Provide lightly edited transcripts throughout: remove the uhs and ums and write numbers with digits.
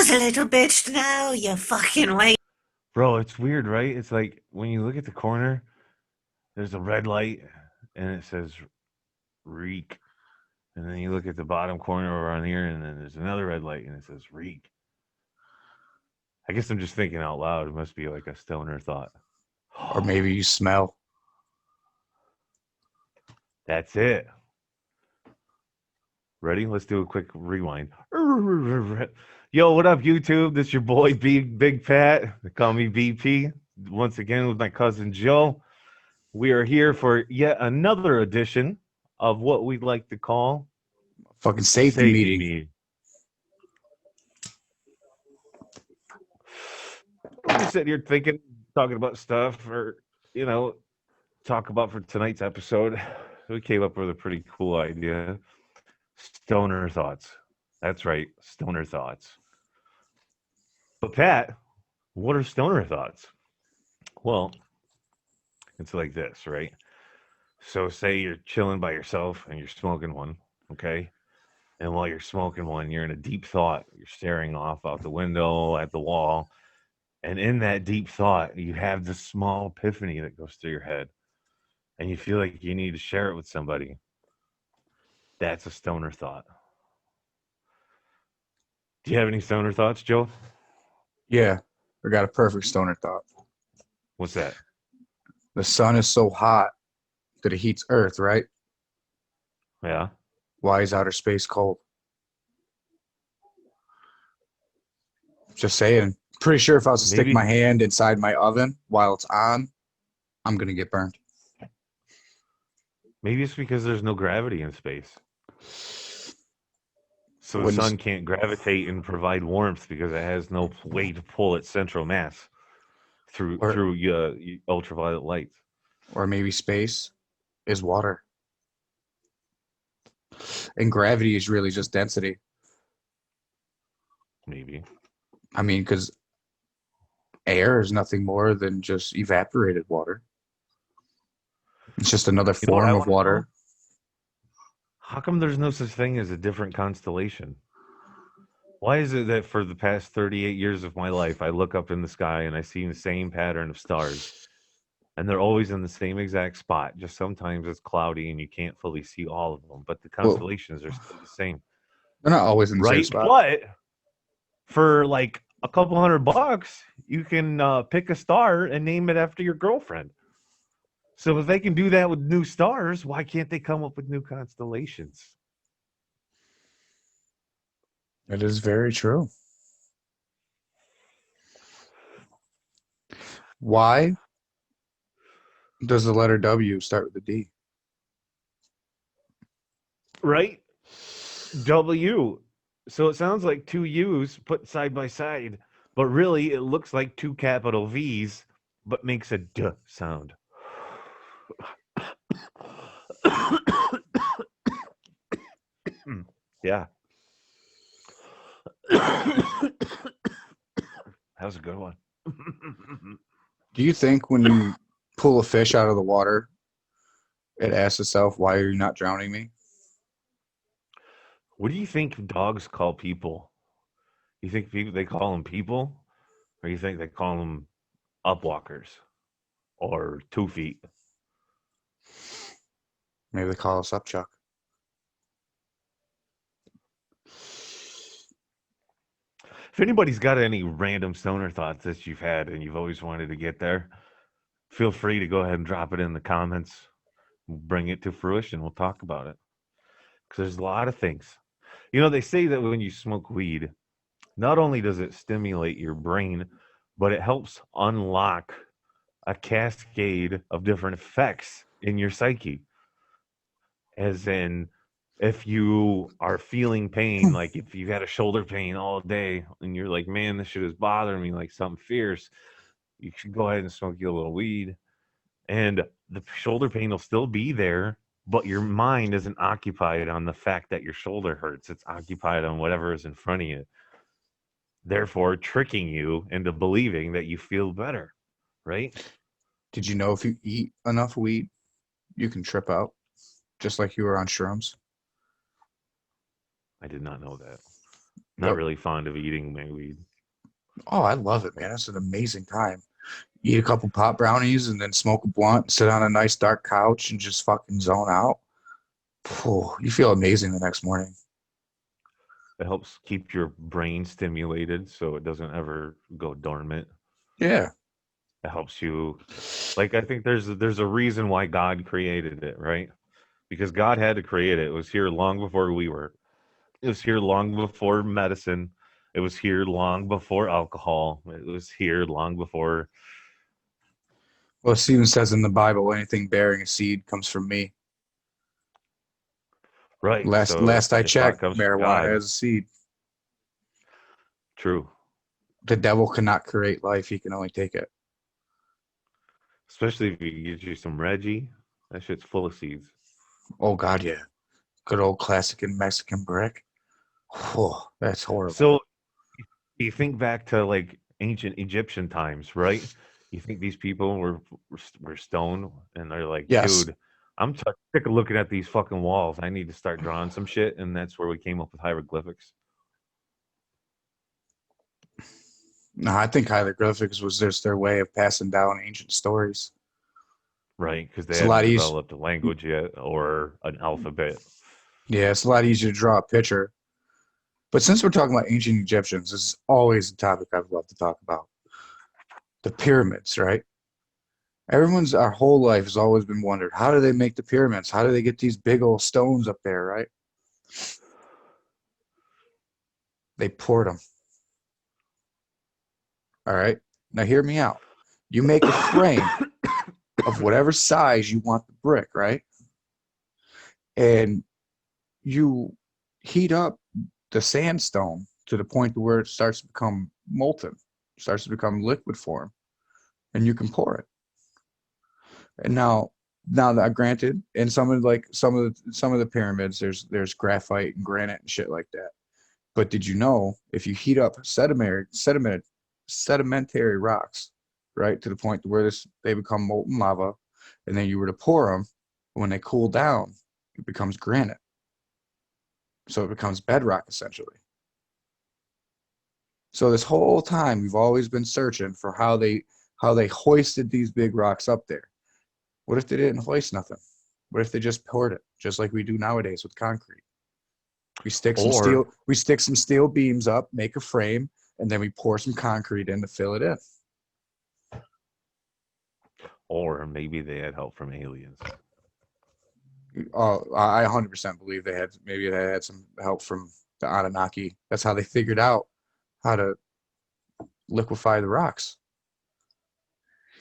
was a little bitch now, you fucking wait. Bro, it's weird, right? It's like when you look at the corner, there's a red light and it says reek. And then you look at the bottom corner around here and then there's another red light and it says reek. I guess I'm just thinking out loud. It must be like a stoner thought. Or maybe you smell. That's it. Ready? Let's do a quick rewind. Yo, what up, YouTube? This your boy Big Pat. They call me BP. Once again with my cousin Joe. We are here for yet another edition of what we'd like to call Fucking safety meeting. I'm just sitting here thinking, talking about stuff, or talk about for tonight's episode. We came up with a pretty cool idea. Stoner thoughts. That's right, stoner thoughts. But Pat, what are stoner thoughts? Well, it's like this, right? So say you're chilling by yourself and you're smoking one, okay? And while you're smoking one, you're in a deep thought. You're staring off out the window at the wall. And in that deep thought, you have this small epiphany that goes through your head. And you feel like you need to share it with somebody. That's a stoner thought. Do you have any stoner thoughts, Joe? Yeah, I got a perfect stoner thought. What's that? The sun is so hot that it heats Earth, right? Yeah. Why is outer space cold? Just saying. Pretty sure if I was to stick my hand inside my oven while it's on, I'm going to get burned. Maybe it's because there's no gravity in space. So the sun can't gravitate and provide warmth because it has no way to pull its central mass through ultraviolet light. Or maybe space is water. And gravity is really just density. Maybe. I mean, because air is nothing more than just evaporated water. It's just another form of water. Know? How come there's no such thing as a different constellation? Why is it that for the past 38 years of my life, I look up in the sky and I see the same pattern of stars? And they're always in the same exact spot. Just sometimes it's cloudy and you can't fully see all of them. But the constellations are still the same. They're not always in the same spot. But for like a couple $100, you can pick a star and name it after your girlfriend. So if they can do that with new stars, why can't they come up with new constellations? It is very true. Why does the letter W start with a D? Right? W. So it sounds like two U's put side by side, but really it looks like two capital V's, but makes a D sound. Yeah. That was a good one. Do you think when you pull a fish out of the water, it asks itself, why are you not drowning me? What do you think dogs call people? You think they call them people? Or you think they call them upwalkers? Or 2 feet? Maybe they call us up, Chuck. If anybody's got any random stoner thoughts that you've had and you've always wanted to get there, feel free to go ahead and drop it in the comments. We'll bring it to fruition. We'll talk about it. Because there's a lot of things. You know, they say that when you smoke weed, not only does it stimulate your brain, but it helps unlock a cascade of different effects in your psyche. As in, if you are feeling pain, like if you had a shoulder pain all day and you're like, man, this shit is bothering me like something fierce, you should go ahead and smoke you a little weed. And the shoulder pain will still be there, but your mind isn't occupied on the fact that your shoulder hurts. It's occupied on whatever is in front of you. Therefore, tricking you into believing that you feel better, right? Did you know if you eat enough weed, you can trip out, just like you were on shrooms? I did not know that. Not Yep. really fond of eating my weed. Oh, I love it, man. It's an amazing time. Eat a couple pot brownies and then smoke a blunt, sit on a nice dark couch and just fucking zone out. Phew, you feel amazing the next morning. It helps keep your brain stimulated so it doesn't ever go dormant. Yeah. It helps you. Like I think there's a reason why God created it, right? Because God had to create it. It was here long before we were. It was here long before medicine. It was here long before alcohol. It was here long before. Well, it even says in the Bible, anything bearing a seed comes from me. Right. Last So I if thought checked, comes from marijuana God, has a seed. true. The devil cannot create life; he can only take it. Especially if you get you some Reggie. That shit's full of seeds. Oh God, yeah. Good old classic and Mexican brick. Oh, that's horrible. So you think back to like ancient Egyptian times, right? You think these people were stoned and they're like, Yes. dude, I'm sick of looking at these fucking walls. I need to start drawing some shit, and that's where we came up with hieroglyphics, No, I think hieroglyphics was just their way of passing down ancient stories. right? Because they It's a hadn't lot easier. developed a language yet or an alphabet. Yeah, it's a lot easier to draw a picture. But since we're talking about ancient Egyptians, this is always a topic I've loved to talk about. The pyramids, right? Our whole life has always been wondered, how do they make the pyramids? How do they get these big old stones up there, right? They poured them. All right. Now hear me out. You make a frame of whatever size you want the brick, right? And you heat up the sandstone to the point to where it starts to become molten, starts to become liquid form, and you can pour it. And now that granted, in some of the pyramids, there's graphite and granite and shit like that. But did you know if you heat up sedimentary rocks, right, to the point to where they become molten lava, and then you were to pour them, when they cool down, it becomes granite. So it becomes bedrock essentially. So this whole time we've always been searching for how they hoisted these big rocks up there. What if they didn't hoist nothing? What if they just poured it, just like we do nowadays with concrete? We stick Or some steel beams up, make a frame, and then we pour some concrete in to fill it in. or maybe they had help from aliens. I 100% believe they had some help from the Anunnaki. That's how they figured out how to liquefy the rocks.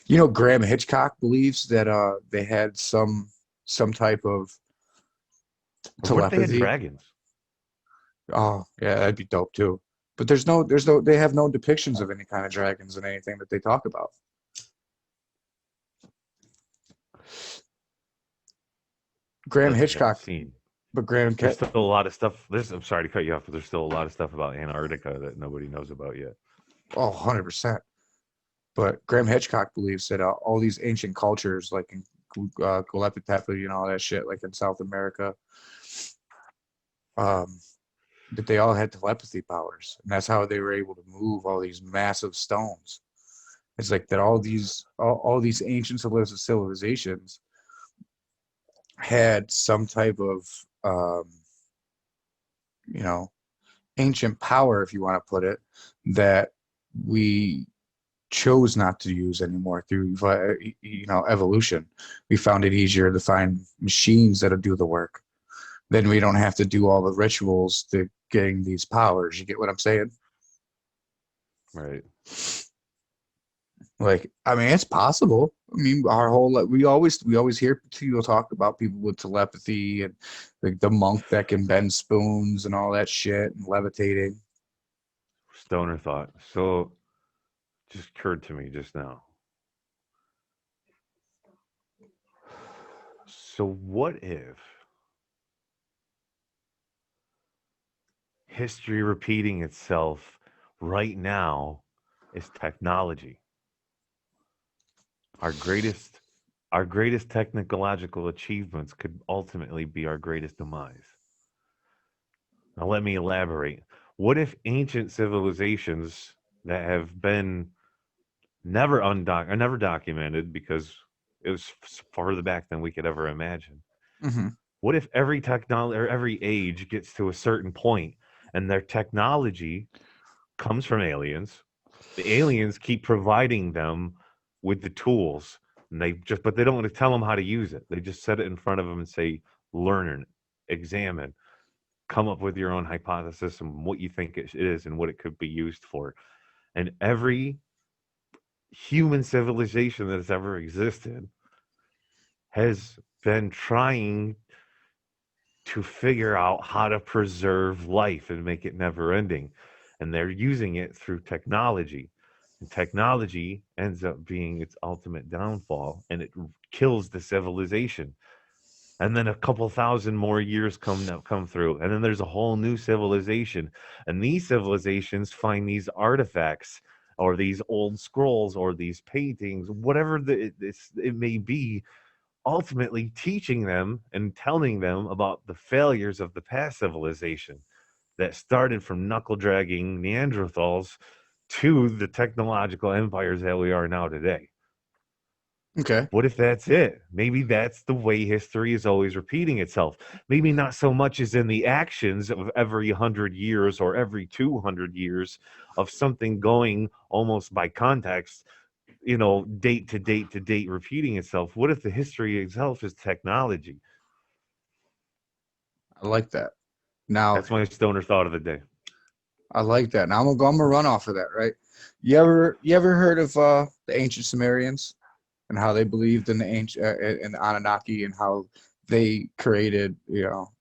You know, Graham Hitchcock believes that they had some type of Or what if they had telepathy. dragons? Oh, yeah, that'd be dope too. But they have no depictions of any kind of dragons in anything that they talk about. Graham That they haven't Hitchcock, seen. but Graham, There's still a lot of stuff. I'm sorry to cut you off, but there's still a lot of stuff about Antarctica that nobody knows about yet. oh, 100%. But Graham Hitchcock believes that all these ancient cultures, like in Göbekli Tepe and all that shit, like in South America, that they all had telepathy powers, and that's how they were able to move all these massive stones. It's like that all these ancient civilizations had some type of you know, ancient power, if you want to put it, that we chose not to use anymore through evolution. We found it easier to find machines that'll do the work. Then we don't have to do all the rituals to getting these powers. You get what I'm saying? Right. Like, I mean, it's possible. I mean, we always hear people talk about people with telepathy and like the monk that can bend spoons and all that shit and levitating. Stoner thought. So just occurred to me just now. So what if history repeating itself right now is technology? Our greatest technological achievements could ultimately be our greatest demise. Now let me elaborate. What if ancient civilizations that have been never documented because it was farther back than we could ever imagine. Hmm. What if every technology or every age gets to a certain point and their technology comes from aliens? The aliens keep providing them with the tools, and but they don't want to tell them how to use it. They just set it in front of them and say, "Learn, examine, come up with your own hypothesis and what you think it is and what it could be used for." And every human civilization that has ever existed has been trying to figure out how to preserve life and make it never ending. And they're using it through technology. And technology ends up being its ultimate downfall and it kills the civilization. And then a couple thousand more years come through. And then there's a whole new civilization. And these civilizations find these artifacts or these old scrolls or these paintings, whatever it may be, ultimately teaching them and telling them about the failures of the past civilization that started from knuckle dragging Neanderthals to the technological empires that we are now today. Okay. What if that's it? Maybe that's the way history is always repeating itself. Maybe not so much as in the actions of every 100 years or every 200 years of something going almost by context, date to date to date repeating itself. What if the history itself is technology? I like that. Now, That's my stoner thought of the day. I like that. Now I'm gonna run off of that, right? You ever heard of the ancient Sumerians and how they believed in the ancient in the Anunnaki and how they created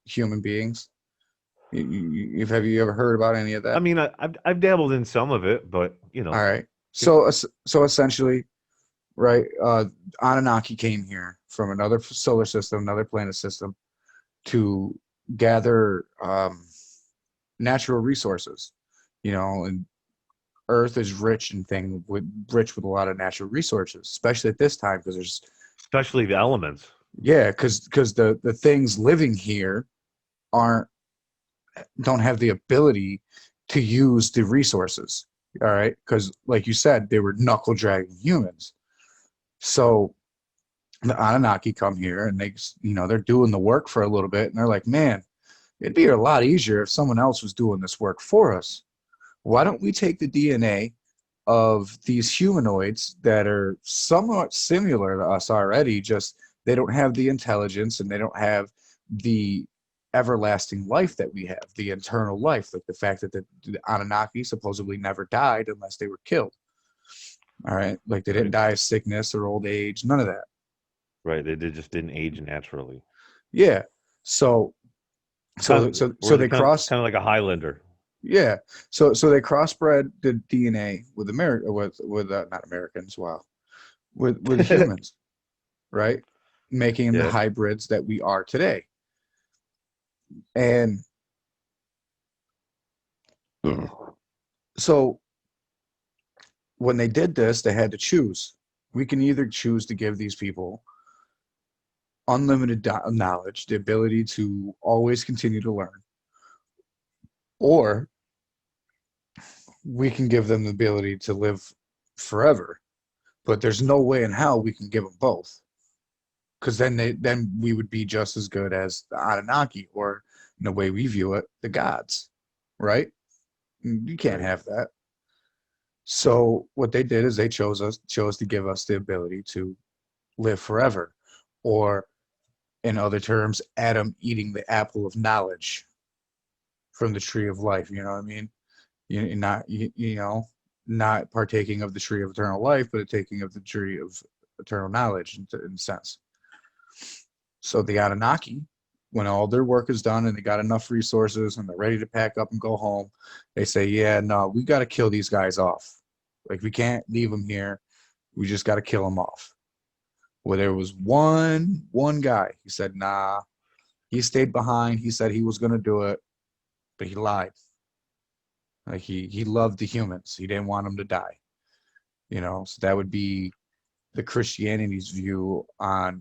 human beings? Have you ever heard about any of I that? mean, I've dabbled in some of it, but All right. So essentially, right? Anunnaki came here from another solar system, another planet system, to gather natural resources. And Earth is rich with a lot of natural resources, especially at this time because there's especially the elements. because the things living here aren't don't have the ability to use the resources. All right, because like you said, they were knuckle dragging humans. So the Anunnaki come here and they're doing the work for a little bit, and they're like, man, it'd be a lot easier if someone else was doing this work for us. Why don't we take the DNA of these humanoids that are somewhat similar to us already, just they don't have the intelligence and they don't have the everlasting life that we have, the eternal life, like the fact that the Anunnaki supposedly never died unless they were killed. All right, like they didn't die of sickness or old age, none of that. Right. They just didn't age naturally. Yeah. So they cross. Kind of like a Highlander. Yeah. So they crossbred the DNA with America with not Americans. Wow. With humans, right? Making the hybrids that we are today. And so when they did this, they had to choose. We can either choose to give these people unlimited knowledge, the ability to always continue to learn, or we can give them the ability to live forever. But there's no way in hell we can give them both, because then we would be just as good as the Anunnaki, or in the way we view it, the gods, right? You can't have that. So what they did is they chose to give us the ability to live forever, or in other terms, Adam eating the apple of knowledge from the tree of life. You know what I mean? Not partaking of the tree of eternal life, but taking of the tree of eternal knowledge in a sense. So the Anunnaki, when all their work is done and they got enough resources and they're ready to pack up and go home, they say, yeah, no, we got to kill these guys off. Like, we can't leave them here. We just got to kill them off. Well, there was one guy. He said, nah. He stayed behind. He said he was going to do it, but he lied. Like, he loved the humans. He didn't want them to die. So that would be the Christianity's view on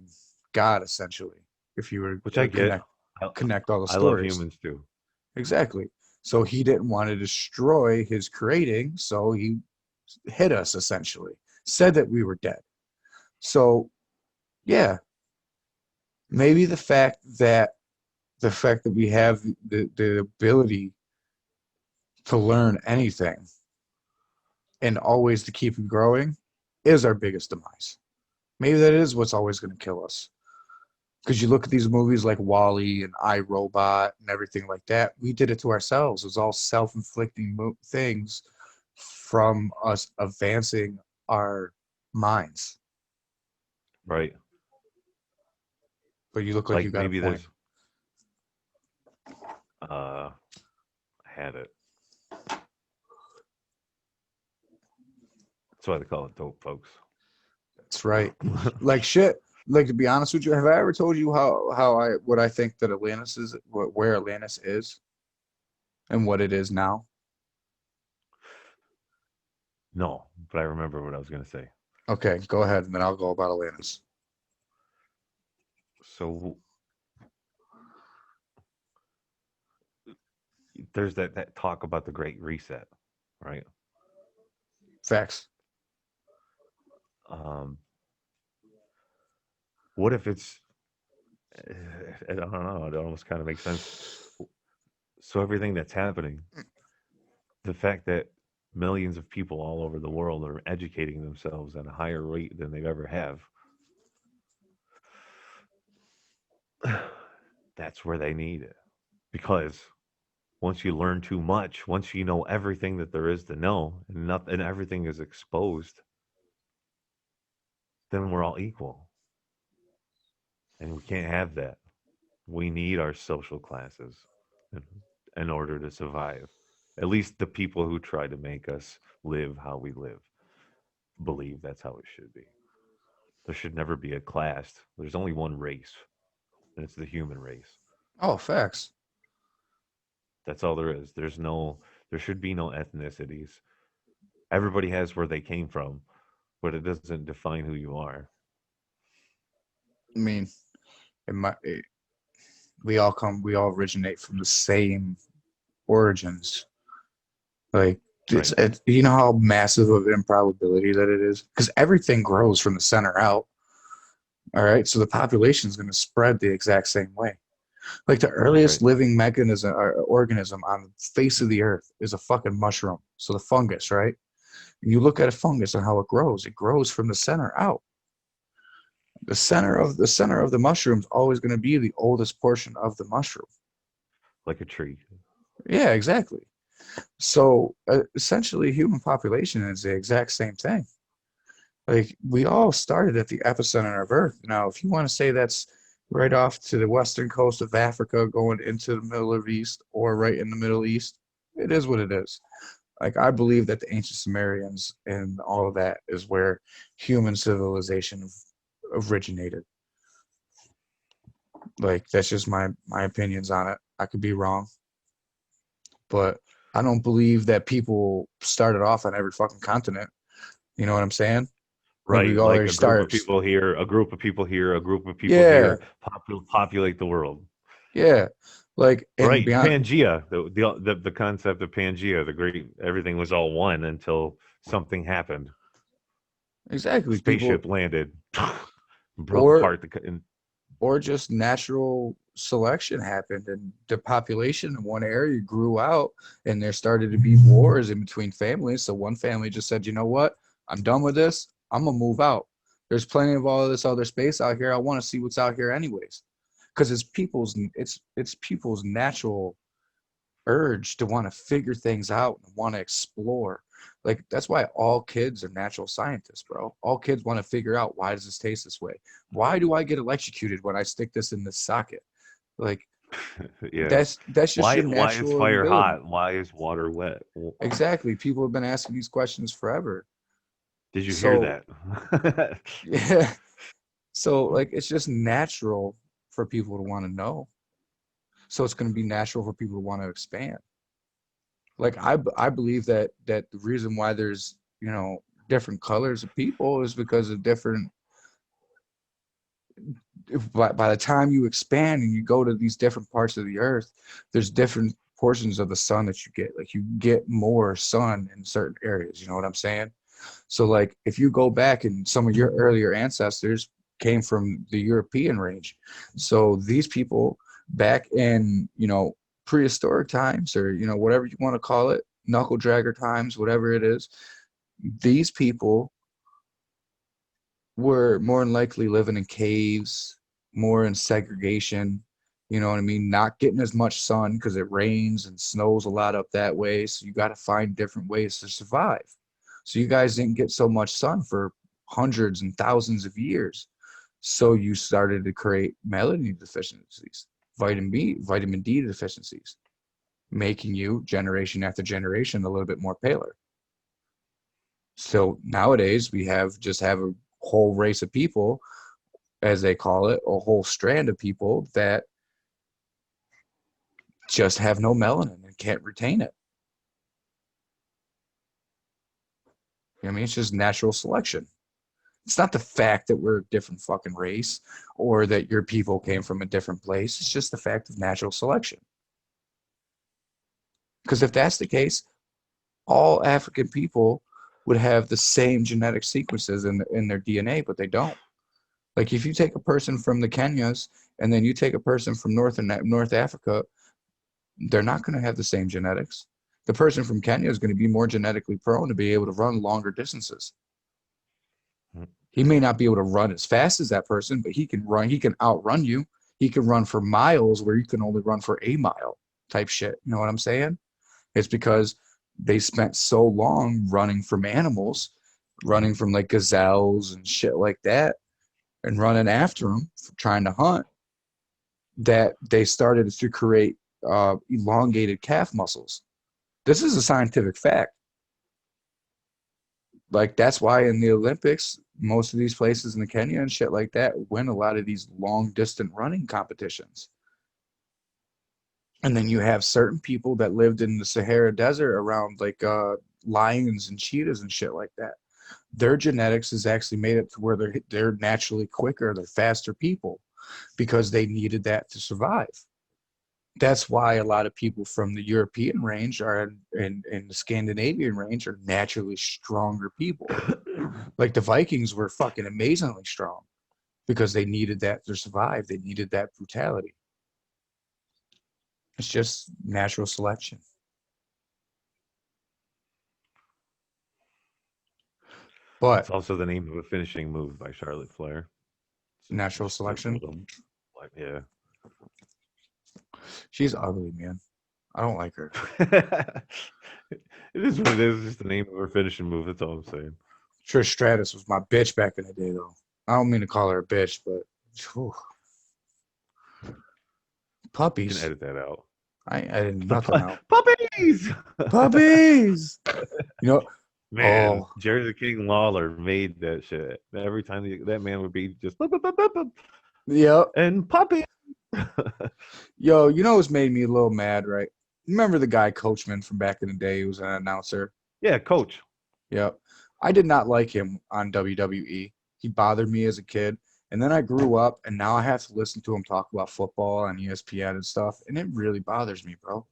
God, essentially. If you were Which I get. connect all the stories. I love humans too. Exactly. So he didn't want to destroy his creating, so he hit us essentially, said that we were dead. So yeah, maybe the fact that we have the ability to learn anything and always to keep it growing is our biggest demise. Maybe that is what's always going to kill us. Because you look at these movies like Wall-E and I, Robot and everything like that, we did it to ourselves. It was all self-inflicting things from us advancing our minds. Right. But you look like you Like got maybe a point. there's I had it. That's why they call it dope, folks. That's right. Like shit. Like to be honest with you, have I ever told you what I think that Atlantis is, where Atlantis is, and what it is now? No, but I remember what I was gonna say. Okay, go ahead, and then I'll go about Atlantis. So there's that talk about the Great Reset, right? Facts. What if it's I don't know, it almost kind of makes sense. So everything that's happening, the fact that millions of people all over the world are educating themselves at a higher rate than they ever have, that's where they need it. Because once you learn too much, once you know everything that there is to know, and everything is exposed, then we're all equal. And we can't have that. We need our social classes in order to survive. At least the people who try to make us live how we live believe that's how it should be. There should never be a class. There's only one race, and it's the human race. Oh, facts. That's all there is. There should be no ethnicities. Everybody has where they came from, but it doesn't define who you are. I mean, we all originate from the same origins. Like you know how massive of an improbability that it is, because everything grows from the center out. All right, so the population is going to spread the exact same way. Like the earliest living mechanism or organism on the face of the earth is a fucking mushroom. So the fungus, right? You look at a fungus and how it grows from the center out. The center of the mushroom is always going to be the oldest portion of the mushroom. Like a tree. Yeah, exactly. So essentially, human population is the exact same thing. Like we all started at the epicenter of Earth. Now, if you want to say that's right off to the western coast of Africa, going into the Middle of East, or right in the Middle East, it is what it is. Like I believe that the ancient Sumerians and all of that is where human civilization originated. Like that's just my opinions on it. I could be wrong, but I don't believe that people started off on every fucking continent. You know what I'm saying? Right, We like already a group started. of people here, a group of people here, a group of people Yeah, here populate the world. yeah. Like and Right, beyond, Pangea, the concept of Pangea, the great everything was all one until something happened. exactly. People Spaceship landed, broke or apart or just natural selection happened and the population in one area grew out and there started to be wars in between families. So one family just said, you know what? I'm done with this. I'm gonna move out. There's plenty of all of this other space out here. I want to see what's out here anyways. Because it's people's natural urge to want to figure things out and want to explore. Like that's why all kids are natural scientists, bro. All kids want to figure out, why does this taste this way? Why do I get electrocuted when I stick this in this socket? Like yeah. that's just your Why is natural fire ability. hot? Why is water wet? Exactly. People have been asking these questions forever. Did you hear So that? yeah. So like it's just natural for people to want to know. So it's going to be natural for people to want to expand. Like I believe that the reason why there's, you know, different colors of people is because of different, by the time you expand and you go to these different parts of the earth, there's different portions of the sun that you get. Like, you get more sun in certain areas. You know what I'm saying? So, like, if you go back and some of your earlier ancestors came from the European range. So these people back in, prehistoric times, or, whatever you want to call it, knuckle dragger times, whatever it is, these people were more than likely living in caves, more in segregation, you know what I mean? Not getting as much sun because it rains and snows a lot up that way. So you got to find different ways to survive. So you guys didn't get so much sun for hundreds and thousands of years. So you started to create melanin deficiencies, vitamin D deficiencies, making you generation after generation a little bit more paler. So nowadays we have a whole race of people, as they call it, a whole strand of people that just have no melanin and can't retain it. I mean, it's just natural selection. It's not the fact that we're a different fucking race or that your people came from a different place. It's just the fact of natural selection. Because if that's the case, all African people would have the same genetic sequences in their DNA, but they don't. Like, if you take a person from the Kenyas and then you take a person from North Africa, they're not going to have the same genetics. The person from Kenya is going to be more genetically prone to be able to run longer distances. He may not be able to run as fast as that person, but he can outrun you. He can run for miles where you can only run for a mile type shit. You know what I'm saying? It's because they spent so long running from animals, running from like gazelles and shit like that, and running after them, trying to hunt, that they started to create elongated calf muscles. This is a scientific fact. Like, that's why in the Olympics, most of these places in the Kenya and shit like that win a lot of these long distance running competitions. And then you have certain people that lived in the Sahara Desert around like lions and cheetahs and shit like that. Their genetics is actually made it to where they're naturally quicker, they're faster people, because they needed that to survive. That's why a lot of people from the European range and the Scandinavian range are naturally stronger people. Like, the Vikings were fucking amazingly strong because they needed that to survive. They needed that brutality. It's just natural selection. But it's also the name of a finishing move by Charlotte Flair. Natural selection. Yeah. She's ugly, man. I don't like her. It is what it is. It's just the name of her finishing move. That's all I'm saying. Trish Stratus was my bitch back in the day, though. I don't mean to call her a bitch, but whew. Puppies. You can edit that out. I edited nothing out. Puppies! Puppies! You know, Man, Jerry the King Lawler made that shit. Every time that man would be just yep. And puppy. Yo, you know what's made me a little mad, right? Remember the guy Coachman from back in the day who was an announcer? Yeah, Coach. Yep. I did not like him on WWE. He bothered me as a kid. And then I grew up, and now I have to listen to him talk about football on ESPN and stuff, and it really bothers me, bro.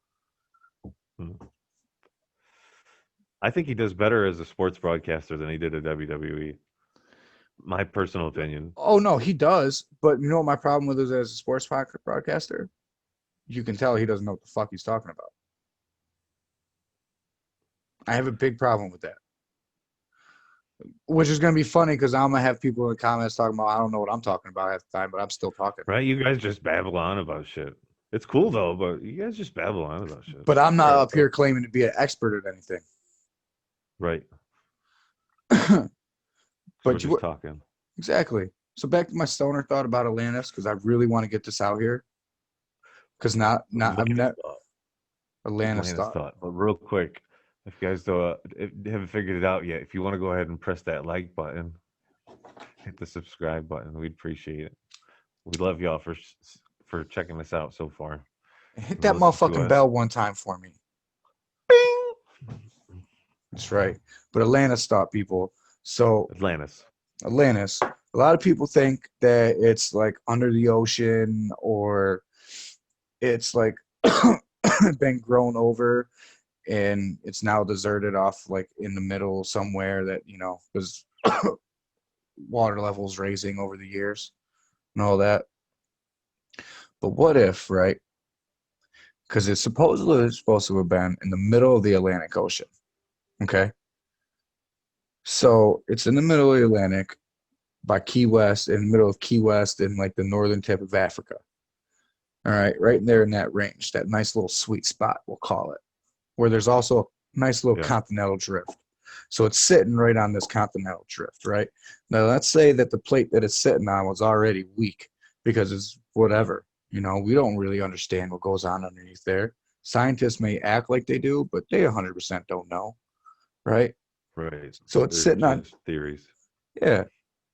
I think he does better as a sports broadcaster than he did at WWE. My personal opinion. Oh, no, he does. But you know what my problem with is as a sports broadcaster? You can tell he doesn't know what the fuck he's talking about. I have a big problem with that. Which is going to be funny because I'm going to have people in the comments talking about I don't know what I'm talking about half the time, but I'm still talking. Right? You guys just babble on about shit. It's cool, though, but you guys just babble on about shit. But I'm not up here claiming to be an expert at anything. Right. But you were talking. Exactly. So back to my stoner thought about Atlantis, because I really want to get this out here. Because I'm not Atlantis thought. But real quick, if you guys haven't figured it out yet, if you want to go ahead and press that like button, hit the subscribe button, we'd appreciate it. We love y'all for checking us out so far. Hit that motherfucking bell one time for me. Bing! That's right. But Atlantis thought, people. So Atlantis. A lot of people think that it's like under the ocean, or it's like been grown over, and it's now deserted off like in the middle somewhere that, you know, was water levels raising over the years and all that. But what if, right? Because it's supposedly supposed to have been in the middle of the Atlantic Ocean. Okay. So it's in the middle of the Atlantic by Key West, in the middle of Key West and like the northern tip of Africa. All right. Right there in that range, that nice little sweet spot, we'll call it, where there's also a nice little Yeah. continental drift. So it's sitting right on this continental drift, right? Now, let's say that the plate that it's sitting on was already weak because it's whatever. You know, we don't really understand what goes on underneath there. Scientists may act like they do, but they 100% don't know, right? Right. So it's They're sitting on, just theories. yeah,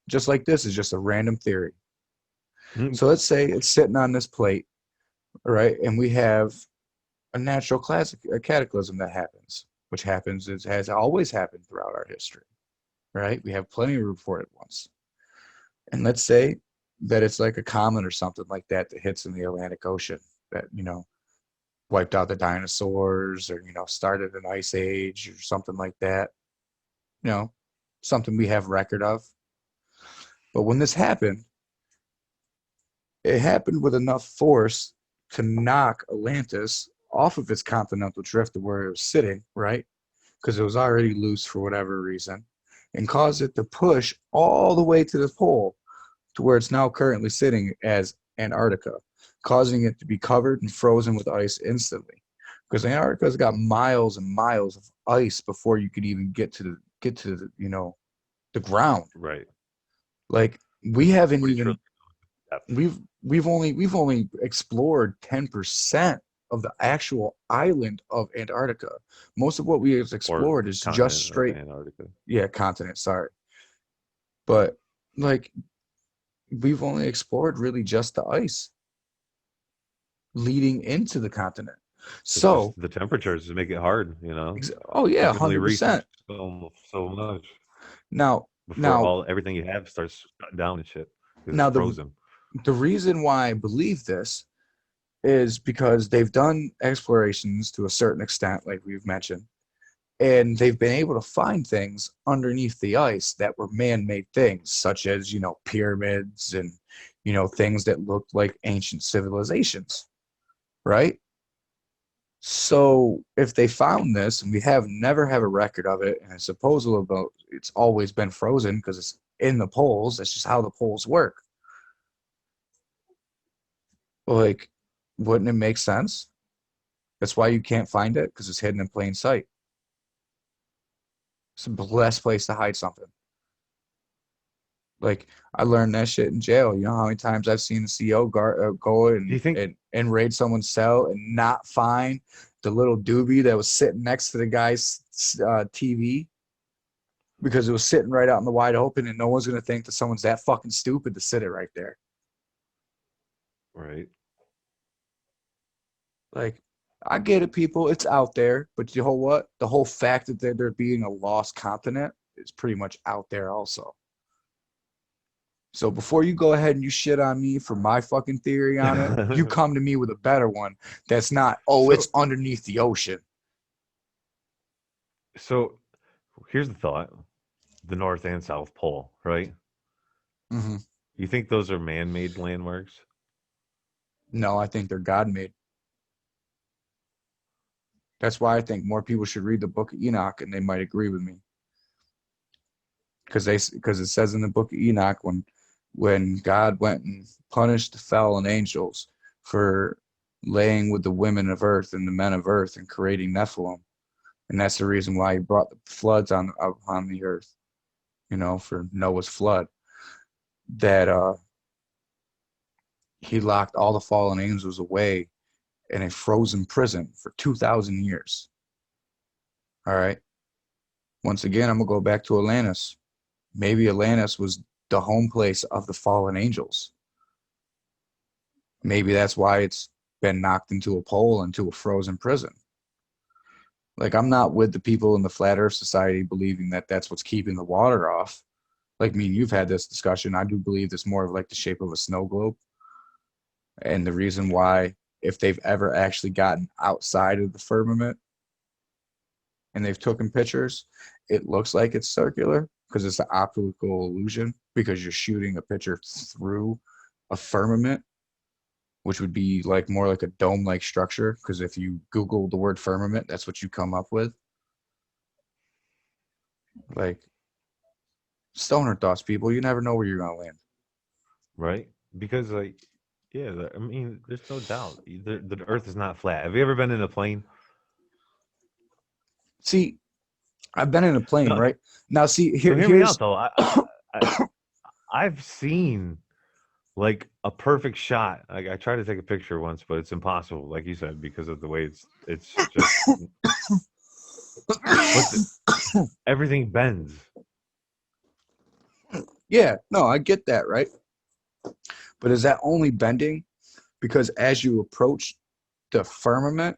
just like this is just a random theory. Mm, So let's say it's sitting on this plate, right? And we have a natural a cataclysm that happens, which happens, it has always happened throughout our history, right? We have plenty of reported ones. And let's say that it's like a comet or something like that that hits in the Atlantic Ocean that, you know, wiped out the dinosaurs or, you know, started an ice age or something like that. You know, something we have record of. But when this happened, it happened with enough force to knock Atlantis off of its continental drift to where it was sitting, right? Because it was already loose for whatever reason, and caused it to push all the way to the pole to where it's now currently sitting as Antarctica, causing it to be covered and frozen with ice instantly. Because Antarctica's got miles and miles of ice before you could even get to the you know, the ground. Right. Like we haven't 40 even trillion depth. we've only explored 10% of the actual island of Antarctica. Most of what we have explored is continent just of straight, Antarctica. yeah, continent, sorry. But like we've only explored really just the ice leading into the continent. It's So, just the temperatures make it hard, you know. oh yeah, You can only 100%. research so much Now, before everything you have starts shutting down and shit. 'Cause now it's frozen. the reason why I believe this is because they've done explorations to a certain extent, like we've mentioned, and they've been able to find things underneath the ice that were man-made things, such as, you know, pyramids and, you know, things that looked like ancient civilizations, right? So if they found this, and we have never have a record of it, and it's supposedly about it's always been frozen because it's in the poles. That's just how the poles work. Like, wouldn't it make sense? That's why you can't find it, because it's hidden in plain sight. It's the best place to hide something. Like, I learned that shit in jail. You know how many times I've seen the CO go Do you think and raid someone's cell and not find the little doobie that was sitting next to the guy's TV because it was sitting right out in the wide open, and no one's going to think that someone's that fucking stupid to sit it right there. right? Like, I get it, people. It's out there. But you know what? The whole fact that there being a lost continent is pretty much out there also. So before you go ahead and you shit on me for my fucking theory on it, you come to me with a better one that's not, So- it's underneath the ocean. So here's the thought: the North and South Pole, right? Mm-hmm. You think those are man-made landmarks? No, I think they're God-made. That's why I think more people should read the Book of Enoch, and they might agree with me. Because it says in the Book of Enoch when God went and punished the fallen angels for laying with the women of earth and the men of earth and creating Nephilim, and that's the reason why he brought the floods on the earth, you know, for Noah's flood. That he locked all the fallen angels away in a frozen prison for 2,000 years. All right. Once again, I'm gonna go back to Atlantis. Maybe Atlantis was the home place of the fallen angels. Maybe that's why it's been knocked into a pole, into a frozen prison. Like, I'm not with the people in the Flat Earth Society believing that that's what's keeping the water off. Like, me and you've had this discussion. I do believe it's more of like the shape of a snow globe. And the reason why if they've ever actually gotten outside of the firmament and they've taken pictures, it looks like it's circular because it's an optical illusion because you're shooting a picture through a firmament, which would be like more like a dome-like structure. Because if you Google the word firmament, that's what you come up with. Like stoner thoughts, people. You never know where you're gonna land. Right? Because like, yeah, I mean, there's no doubt the Earth is not flat. Have you ever been in a plane? See, I've been in a plane, No. right? Now, see, So hear me here's out though. I've seen like a perfect shot. I tried to take a picture once, but it's impossible, like you said, because of the way it's just everything bends. yeah, no, I get that, right? But is that only bending? Because as you approach the firmament,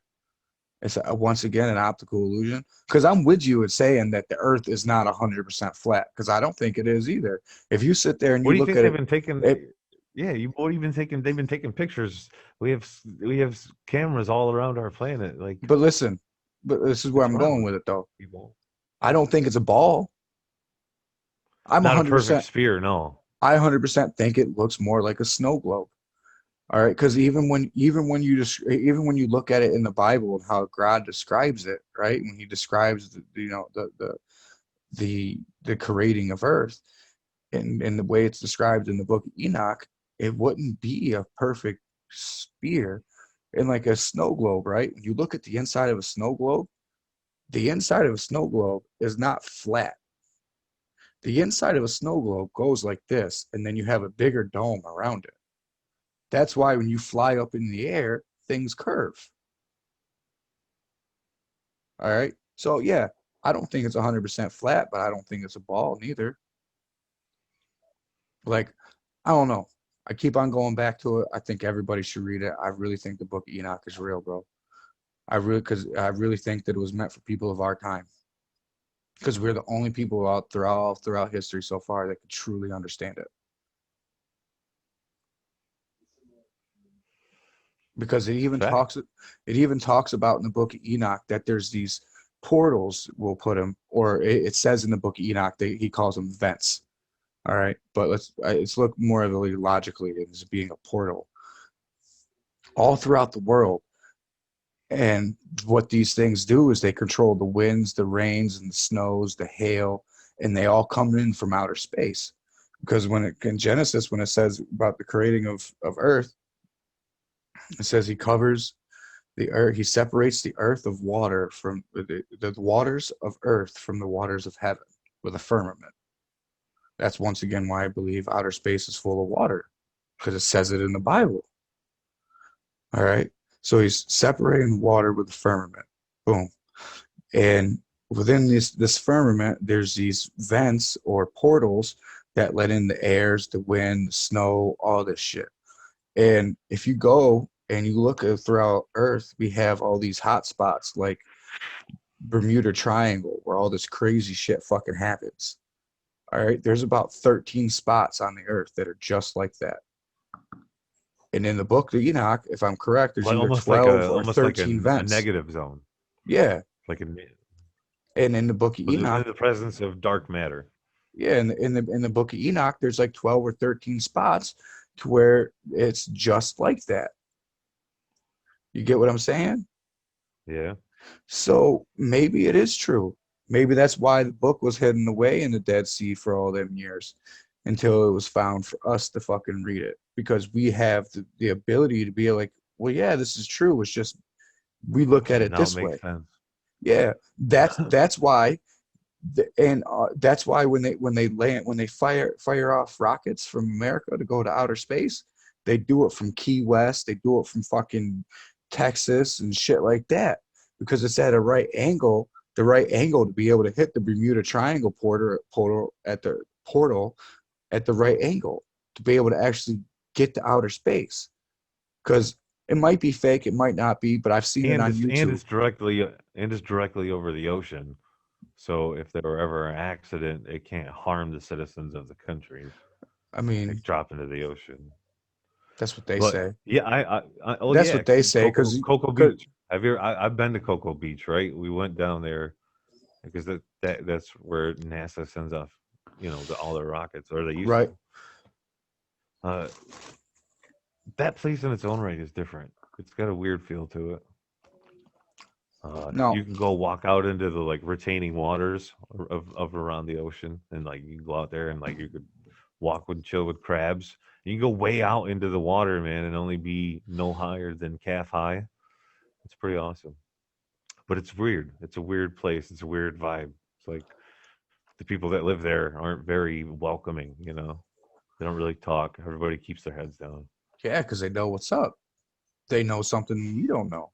it's once again an optical illusion. Because I'm with you in saying that the Earth is not 100% flat. Because I don't think it is either. If you sit there and What you do you look think at they've it, been taking? it Yeah, you what even taking? They've been taking pictures. We have cameras all around our planet. Like but listen, but this is where what's I'm wrong going with with it though. people? I don't think it's a ball. I'm Not a perfect 100%. sphere, no. I 100% think it looks more like a snow globe. All right, because even when you look at it in the Bible and how God describes it, right? When He describes the creating of Earth and the way it's described in the book of Enoch, it wouldn't be a perfect sphere in like a snow globe, right? When you look at the inside of a snow globe, the inside of a snow globe is not flat. The inside of a snow globe goes like this, and then you have a bigger dome around it. That's why when you fly up in the air, things curve. All right. So yeah, I don't think it's 100% flat, but I don't think it's a ball neither. Like, I don't know. I keep on going back to it. I think everybody should read it. I really think the book of Enoch is real, bro. Because I really think that it was meant for people of our time. Because we're the only people out throughout history so far that could truly understand it. Because Fact. it even talks about in the book of Enoch that there's these portals, we'll put them, or it says in the book of Enoch that he calls them vents. All right, but let's look more really logically as being a portal all throughout the world. And what these things do is they control the winds, the rains, and the snows, the hail, and they all come in from outer space. Because in Genesis, when it says about the creating of Earth, it says he covers the earth, he separates the earth of water from the waters of earth from the waters of heaven with a firmament. That's once again why I believe outer space is full of water, because it says it in the Bible. All right. So he's separating water with the firmament. Boom. And within this firmament, there's these vents or portals that let in the airs, the wind, the snow, all this shit. And if you go and you look throughout Earth, we have all these hot spots like Bermuda Triangle where all this crazy shit fucking happens. All right. There's about 13 spots on the Earth that are just like that. And in the book of Enoch, if I'm correct, there's Like either almost like 12 a or almost like 13 a vents. negative zone. Yeah. Like And in the book of within Enoch, the presence of dark matter. yeah, in the book of Enoch, there's like 12 or 13 spots to where it's just like that. You get what I'm saying? Yeah. So maybe it is true. Maybe that's why the book was hidden away in the Dead Sea for all them years until it was found for us to fucking read it. Because we have the ability to be like, well, yeah, this is true. It's just we look at it Now it this makes way. sense. Yeah, that's why, and that's why when they fire off rockets from America to go to outer space, they do it from Key West, they do it from fucking Texas and shit like that because it's at a right angle, the right angle to be able to hit the Bermuda Triangle portal at the right angle to be able to actually get to outer space because it might be fake, it might not be, but I've seen it And on it's and YouTube. it's directly and it's directly over the ocean. So if there were ever an accident, it can't harm the citizens of the country. I Like mean, drop into the ocean. That's what they But say. yeah, oh That's yeah, what they say Cocoa Beach. Have you? I've been to Cocoa Beach, right? We went down there because that's where NASA sends off, all their rockets, or they used right. to. Uh, that place in its own right is different. It's got a weird feel to it. No. You can go walk out into the like retaining waters of around the ocean, and like you can go out there and like you could walk and chill with crabs. You can go way out into the water, man, and only be no higher than calf high. It's pretty awesome, but it's weird. It's a weird place. It's a weird vibe. It's like the people that live there aren't very welcoming. They don't really talk. Everybody keeps their heads down. Yeah, because they know what's up. They know something we don't know.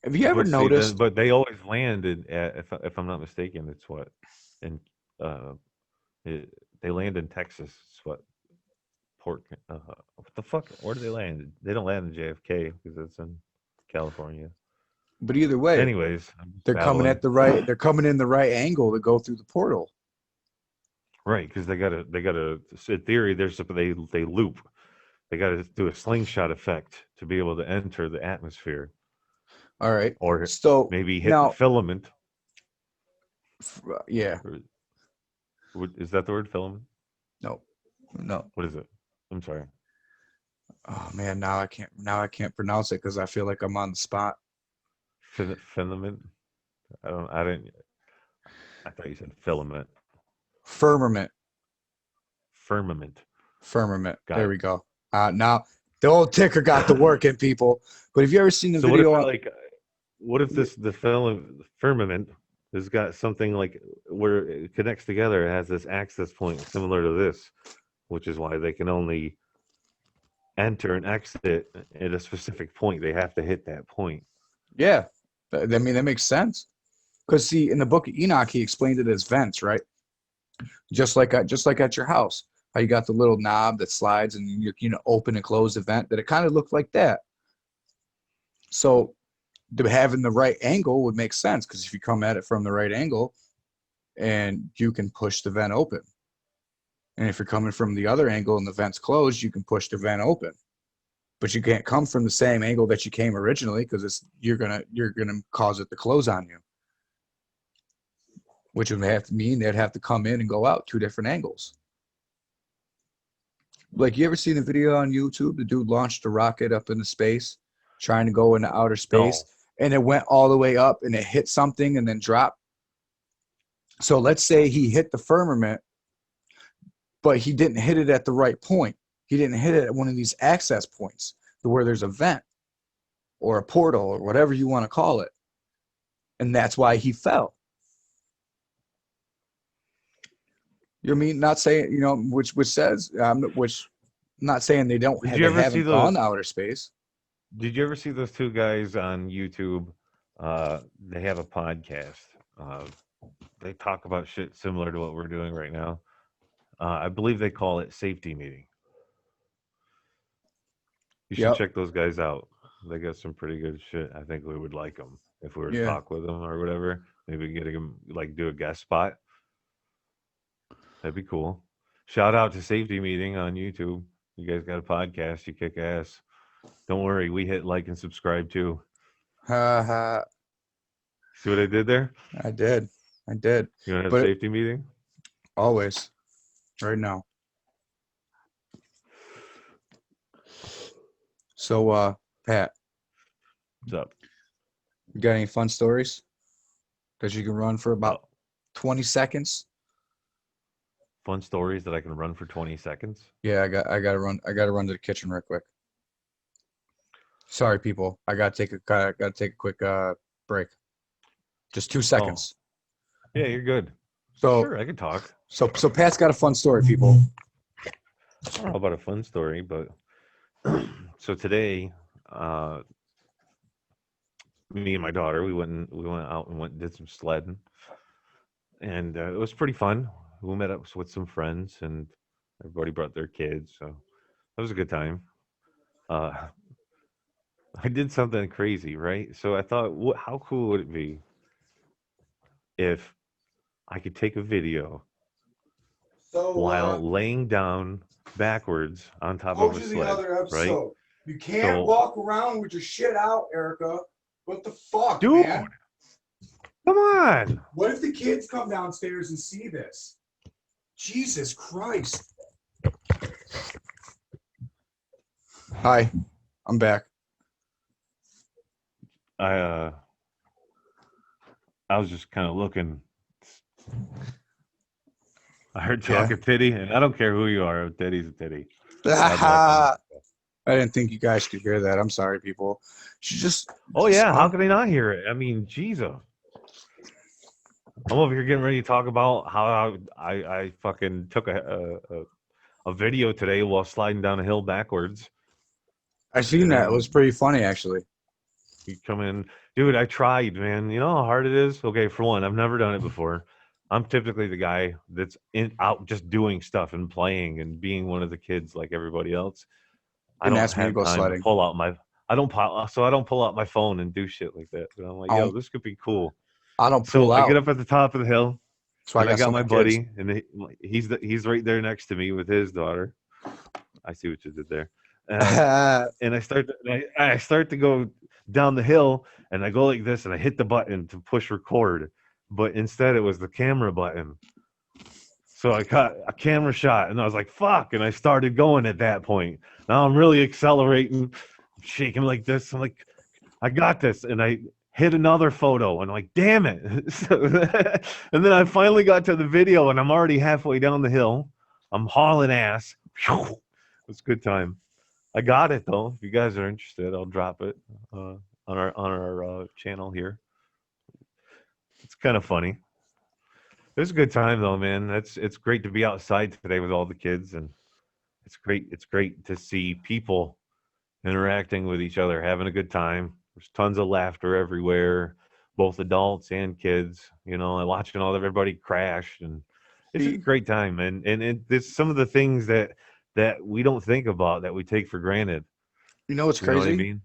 Have you ever But see, noticed? but they always landed at, if I'm not mistaken, it's what, and uh, they land in Texas. It's what port? What the fuck? Where do they land? They don't land in JFK because it's in California. But either way, Anyways, I'm just they're coming babbling. at the right. They're coming in the right angle to go through the portal. Right, because they gotta. In theory, they loop. They gotta do a slingshot effect to be able to enter the atmosphere, All right. or So maybe hit the now, filament. yeah, Is that the word filament? no, no. What is it? I'm sorry. Oh man, now I can't. Now I can't pronounce it because I feel like I'm on the spot. Filament. I didn't. I thought you said filament. Firmament. Firmament. Firmament. Got There it. we go. Now the old ticker got to working, people. But have you ever seen the So video? what if the firmament has got something like where it connects together? It has this access point similar to this, which is why they can only enter and exit at a specific point. They have to hit that point. Yeah, I mean that makes sense. Because see, in the book of Enoch, he explained it as vents, right? Just like at your house, how you got the little knob that slides and you open and close the vent. That it kind of looked like that. So having the right angle would make sense because if you come at it from the right angle, and you can push the vent open. And if you're coming from the other angle and the vent's closed, you can push the vent open. But you can't come from the same angle that you came originally because you're gonna cause it to close on you. Which would have to mean they'd have to come in and go out two different angles. Like, you ever seen a video on YouTube? The dude launched a rocket up into space, trying to go into outer space, and it went all the way up and it hit something and then dropped. So let's say he hit the firmament, but he didn't hit it at the right point. He didn't hit it at one of these access points where there's a vent or a portal or whatever you want to call it. And that's why he fell. You know what I mean? Not saying, which says, not saying they don't Did have, you they ever haven't see gone to outer space. Did you ever see those two guys on YouTube? They have a podcast. They talk about shit similar to what we're doing right now. I believe they call it Safety Meeting. You should Yep. check those guys out. They got some pretty good shit. I think we would like them if we were to Yeah. talk with them or whatever. Maybe get them do a guest spot. That'd be cool. Shout out to Safety Meeting on YouTube. You guys got a podcast. You kick ass. Don't worry, we hit like and subscribe too. Ha ha. See what I did there? I did. You want to have But- Safety Meeting? Always. Right now. So, Pat, What's up? you got any fun stories that you can run for about 20 seconds? Fun stories that I can run for 20 seconds. Yeah, I gotta run to the kitchen real quick. Sorry, people. I gotta take a quick break. Just 2 seconds. Yeah, you're good. So Sure, I can talk. so Pat's got a fun story, people. I don't know about a fun story, but so today, me and my daughter, we went out and did some sledding, and it was pretty fun. We met up with some friends, and everybody brought their kids, so that was a good time. I did something crazy, right? So I thought, how cool would it be if I could take a video while laying down backwards on top Told of a you the sled, other right? episode. You can't So, walk around with your shit out, Erica. What the fuck, dude, man? come on. What if the kids come downstairs and see this? Jesus Christ. Hi, I'm back. I was just kind of looking. I heard Yeah. talk of titty, and I don't care who you are. A titty's a titty. I didn't think you guys could hear that. I'm sorry, people. She just. Oh yeah, how can they not hear it? I mean, Jesus. I'm over here getting ready to talk about how I fucking took a video today while sliding down a hill backwards. I seen that. It was pretty funny, actually. You come in, dude. I tried, man. You know how hard it is. Okay, for one, I've never done it before. I'm typically the guy that's out just doing stuff and playing and being one of the kids like everybody else. I Didn't don't ask me to have go time sledding. to pull out my. I don't pull out my phone and do shit like that. But I'm like, yo, this could be cool. I don't So pull I out. get up at the top of the hill. That's why And I got so my many buddy, kids. and he's right there next to me with his daughter. I see what you did there. And I start to go down the hill, and I go like this, and I hit the button to push record, but instead it was the camera button. So I got a camera shot, and I was like, "Fuck!" And I started going at that point. Now I'm really accelerating, shaking like this. I'm like, "I got this!" And I hit another photo, and I'm like, "Damn it!" And then I finally got to the video, and I'm already halfway down the hill. I'm hauling ass. It's a good time. I got it though. If you guys are interested, I'll drop it on our channel here. It's kind of funny. It was a good time though, man. It's great to be outside today with all the kids, and it's great to see people interacting with each other, having a good time. There's tons of laughter everywhere, both adults and kids. You know, and watching everybody crash, and it's a great time. And there's some of the things that we don't think about that we take for granted. You know what's You know crazy? what I mean?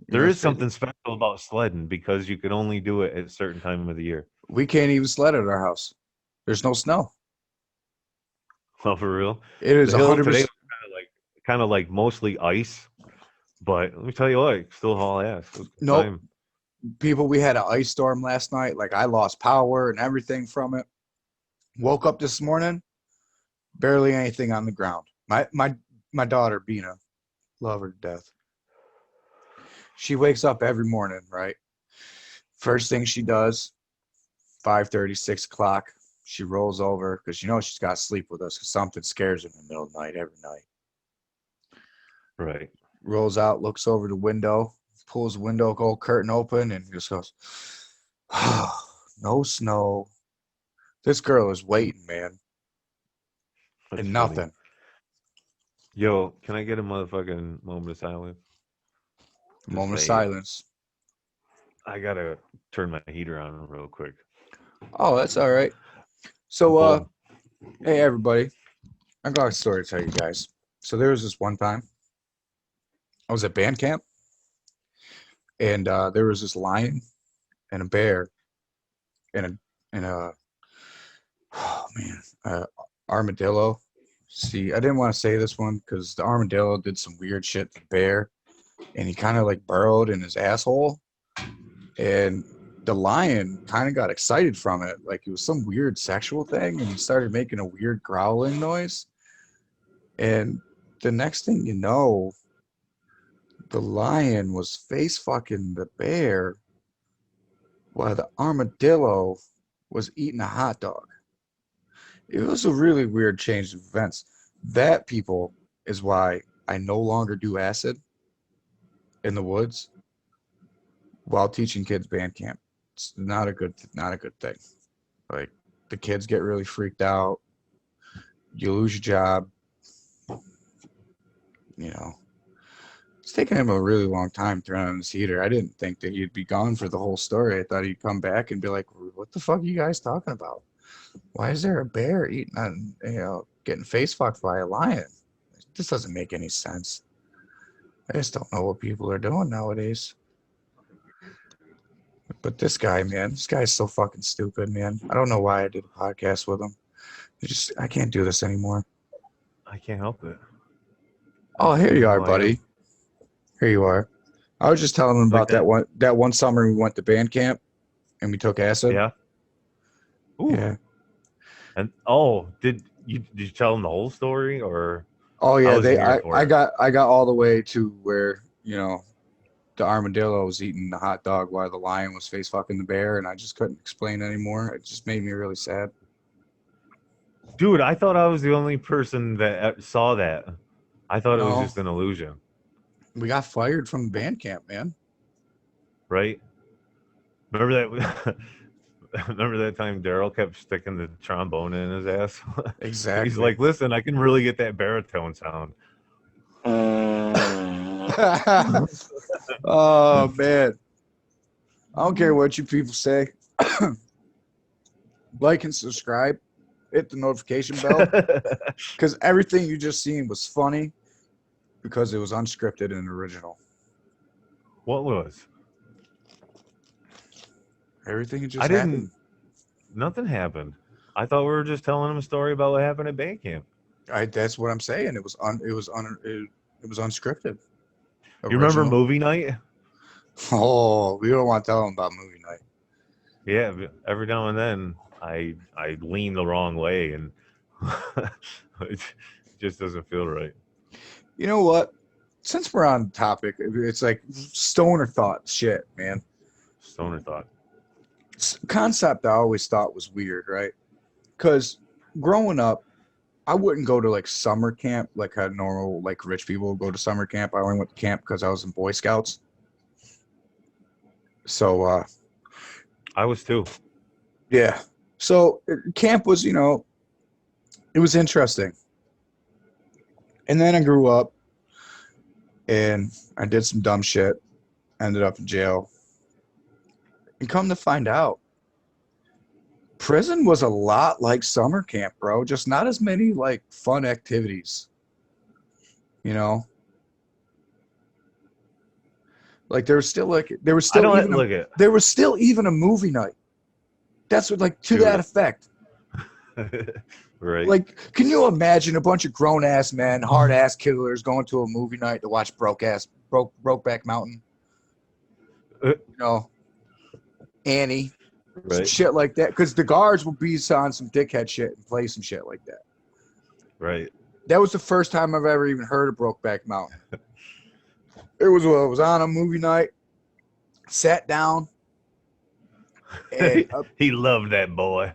There is something special about sledding because you can only do it at a certain time of the year. We can't even sled at our house. There's no snow. Oh, for real? It is The hill 100%. today was kind of like mostly ice, but let me tell you what, still haul ass. It was a good Nope. time. People, we had an ice storm last night. Like, I lost power and everything from it. Woke up this morning, barely anything on the ground. My daughter, Bina, love her to death. She wakes up every morning, right? First thing she does, 5:30, 6 o'clock, she rolls over because she's got to sleep with us because something scares her in the middle of the night every night. Right. Rolls out, looks over the window, pulls the window, gold curtain open, and just goes, oh, no snow. This girl is waiting, man. That's And funny. nothing. Yo, can I get a motherfucking moment of silence? Moment of say it. silence. I gotta turn my heater on real quick. Oh, that's all right. So, Boom. hey, everybody. I got a story to tell you guys. So there was this one time I was at band camp, and there was this lion and a bear and a oh man, armadillo. See, I didn't want to say this one because the armadillo did some weird shit to the bear, and he kind of like burrowed in his asshole, and the lion kind of got excited from it, like it was some weird sexual thing, and he started making a weird growling noise. And the next thing you know, the lion was face fucking the bear while the armadillo was eating a hot dog. It was a really weird change of events. That, people, is why I no longer do acid in the woods while teaching kids band camp. It's not a good thing. Like, the kids get really freaked out. You lose your job. It's taken him a really long time to turn on his heater. I didn't think that he'd be gone for the whole story. I thought he'd come back and be like, what the fuck are you guys talking about? Why is there a bear getting face fucked by a lion? This doesn't make any sense. I just don't know what people are doing nowadays. But this guy's so fucking stupid, man. I don't know why I did a podcast with him. I can't do this anymore. I can't help it. Oh, here you are, No, buddy. Here you are. I was just telling him Like about that one summer we went to band camp and we took acid. Yeah. Ooh. Yeah. And did you tell them the whole story or? Oh I yeah, wasn't here for I it. got all the way to where, you know, the armadillo was eating the hot dog while the lion was face fucking the bear, and I just couldn't explain anymore. It just made me really sad. Dude, I thought I was the only person that saw that. I thought it was No. just an illusion, We got fired from band camp, man. right? Remember that? Remember that time Daryl kept sticking the trombone in his ass? Exactly. He's like, listen, I can really get that baritone sound. Oh man. I don't care what you people say. Like and subscribe. Hit the notification bell. Because everything you just seen was funny because it was unscripted and original. What was? Everything that just I didn't. happened. Nothing happened. I thought we were just telling him a story about what happened at band camp. That's what I'm saying. It was unscripted. You remember Original. movie night? Oh, we don't want to tell them about movie night. Yeah, but every now and then I lean the wrong way and it just doesn't feel right. You know what? Since we're on topic, it's like stoner thought shit, man. Stoner thought. Concept I always thought was weird, right? Because growing up, I wouldn't go to like summer camp like how normal like rich people would go to summer camp. I only went to camp because I was in Boy Scouts. So I was too. yeah. So camp was, you know, it was interesting. And then I grew up and I did some dumb shit. Ended up in jail. And come to find out, prison was a lot like summer camp, bro. Just not as many like fun activities. You know? Like there was still I don't even look at there was still even a movie night. That's what, like, to Dude. that effect. right. Like, can you imagine a bunch of grown ass men, hard ass killers going to a movie night to watch Brokeback Mountain? You know, Annie, some right. shit like that. Because the guards would be on some dickhead shit and play some shit like that. Right. That was the first time I've ever even heard of Brokeback Mountain. It was on a movie night, sat down, and He loved that boy.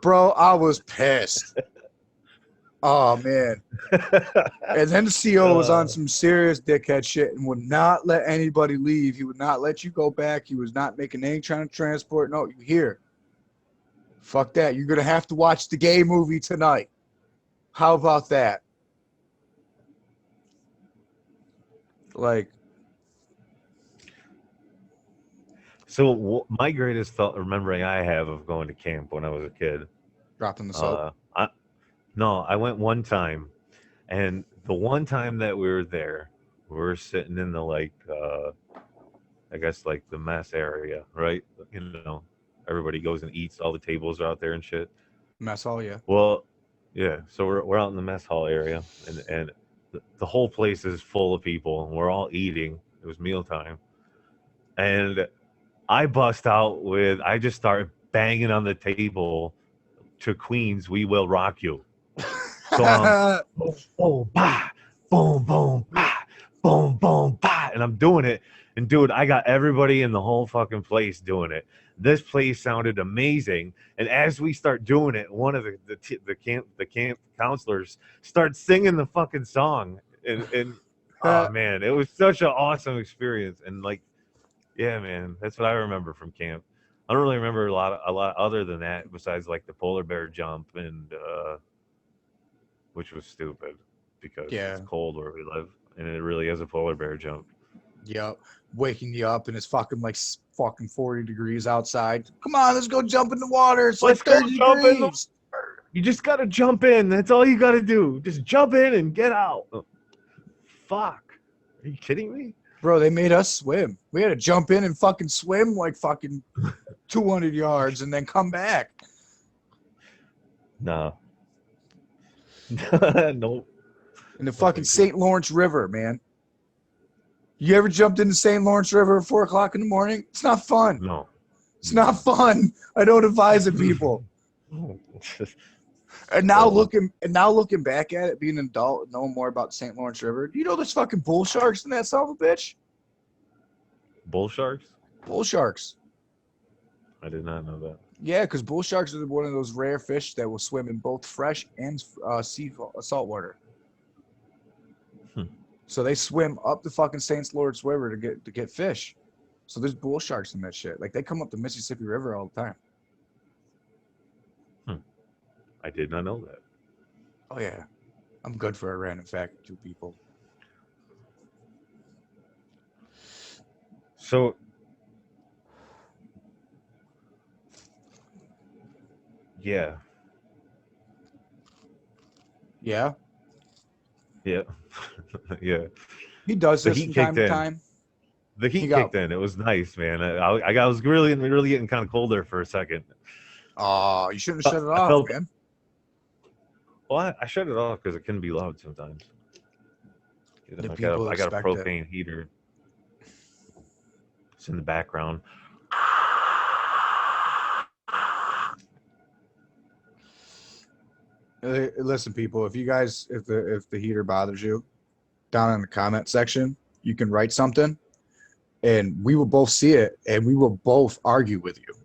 bro, I was pissed. Oh man. And then the CO was on some serious dickhead shit and would not let anybody leave. He would not let you go back. He was not making any trying to transport. No, you here. Fuck that. You're gonna have to watch the gay movie tonight. How about that? Like, So my greatest remembering I have of going to camp when I was a kid. dropping the soap. I went one time, and the one time that we were there, we were sitting in the I guess like the mess area, right? You know, everybody goes and eats. All the tables are out there and shit. Mess hall, yeah. Well, yeah. So we're out in the mess hall area, and the whole place is full of people, and we're all eating. It was mealtime, and I bust out with. I just started banging on the table to Queen's "We Will Rock You." So boom, bah, boom, boom, bah, boom, boom, bah, and I'm doing it. And dude, I got everybody in the whole fucking place doing it. This place sounded amazing. And as we start doing it, one of the camp counselors starts singing the fucking song. And oh man, it was such an awesome experience. And like, yeah, man, that's what I remember from camp. I don't really remember a lot other than that, besides like the polar bear jump and which was stupid because Yeah. it's cold where we live, and it really is a polar bear jump. Yep. Waking you up and it's fucking like fucking 40 degrees outside. Come on, let's go jump in the water. It's Let's like go 30 jump in the degrees. You just gotta jump in. That's all you gotta do. Just jump in and get out. Fuck. Are you kidding me? Bro, they made us swim. We had to jump in and fucking swim like fucking 200 yards and then come back. No. Nope. In the fucking St. Lawrence River, man. You ever jumped in the St. Lawrence River at 4 o'clock in the morning? It's not fun. No. It's not fun. I don't advise it, people. And now looking back at it, being an adult, knowing more about the St. Lawrence River, do you know there's fucking bull sharks in that son of a bitch? Bull sharks? Bull sharks. I did not know that. Yeah, because bull sharks are one of those rare fish that will swim in both fresh and salt water. So they swim up the fucking St. Lawrence River to get fish. So there's bull sharks in that shit. Like they come up the Mississippi River all the time. I did not know that. Oh yeah, I'm good for a random fact or two, people. So, yeah. Yeah, Yeah. Yeah. he does The this heat from time kicked to in. time. The heat kicked in. It was nice, man. I was really getting kind of cold there for a second. Oh, you shouldn't have shut it I off, felt- man. Well, I shut it off because it can be loud sometimes. You know, The I people got a expect it. propane heater. It's in the background. Listen, people, if the heater bothers you, down in the comment section, you can write something, and we will both see it, and we will both argue with you.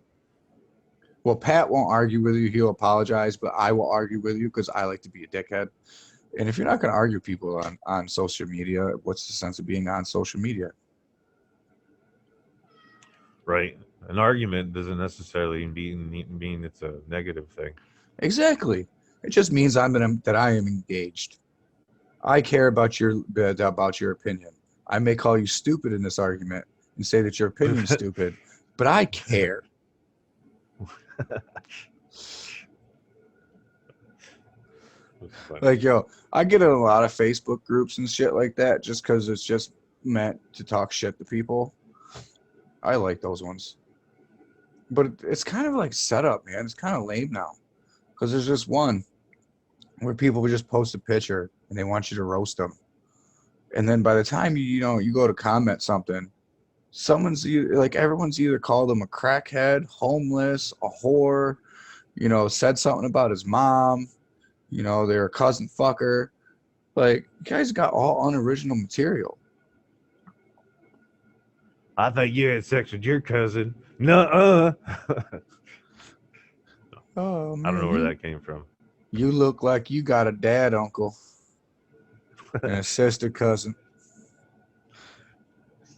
Well, Pat won't argue with you; he'll apologize, but I will argue with you because I like to be a dickhead. And if you're not going to argue with people on social media, what's the sense of being on social media? Right. An argument doesn't necessarily mean it's a negative thing. Exactly. It just means that I am engaged. I care about your opinion. I may call you stupid in this argument and say that your opinion is stupid, but I care. Like, yo, I get in a lot of Facebook groups and shit like that just because it's just meant to talk shit to people. I like those ones. But it's kind of like setup, man. It's kind of lame now because there's just one where people would just post a picture and they want you to roast them. And then by the time you go to comment something, everyone's either called them a crackhead, homeless, a whore, said something about his mom, they're a cousin fucker. Like, you guys got all unoriginal material. I thought you had sex with your cousin. Nuh-uh. Oh, man. I don't know where that came from. You look like you got a dad uncle and a sister cousin.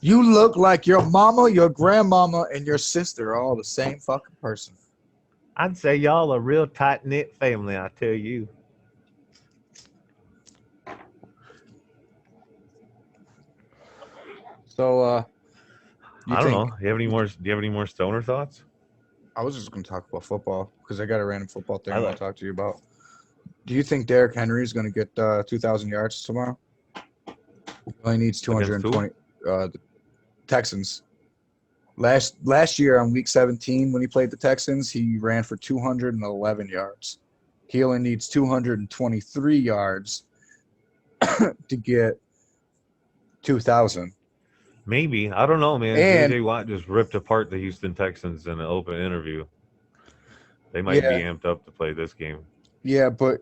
You look like your mama, your grandmama, and your sister are all the same fucking person. I'd say y'all a real tight-knit family, I tell you. So, I don't know. Do you have any more stoner thoughts? I was just going to talk about football because I got a random football thing I I want like- to talk to you about. Do you think Derrick Henry is going to get 2,000 yards tomorrow? He only needs 220. The Texans. Last year on week 17 when he played the Texans, he ran for 211 yards. He only needs 223 yards to get 2,000. Maybe. I don't know, man. And- J.J. Watt just ripped apart the Houston Texans in an open interview. They might be amped up to play this game. Yeah, but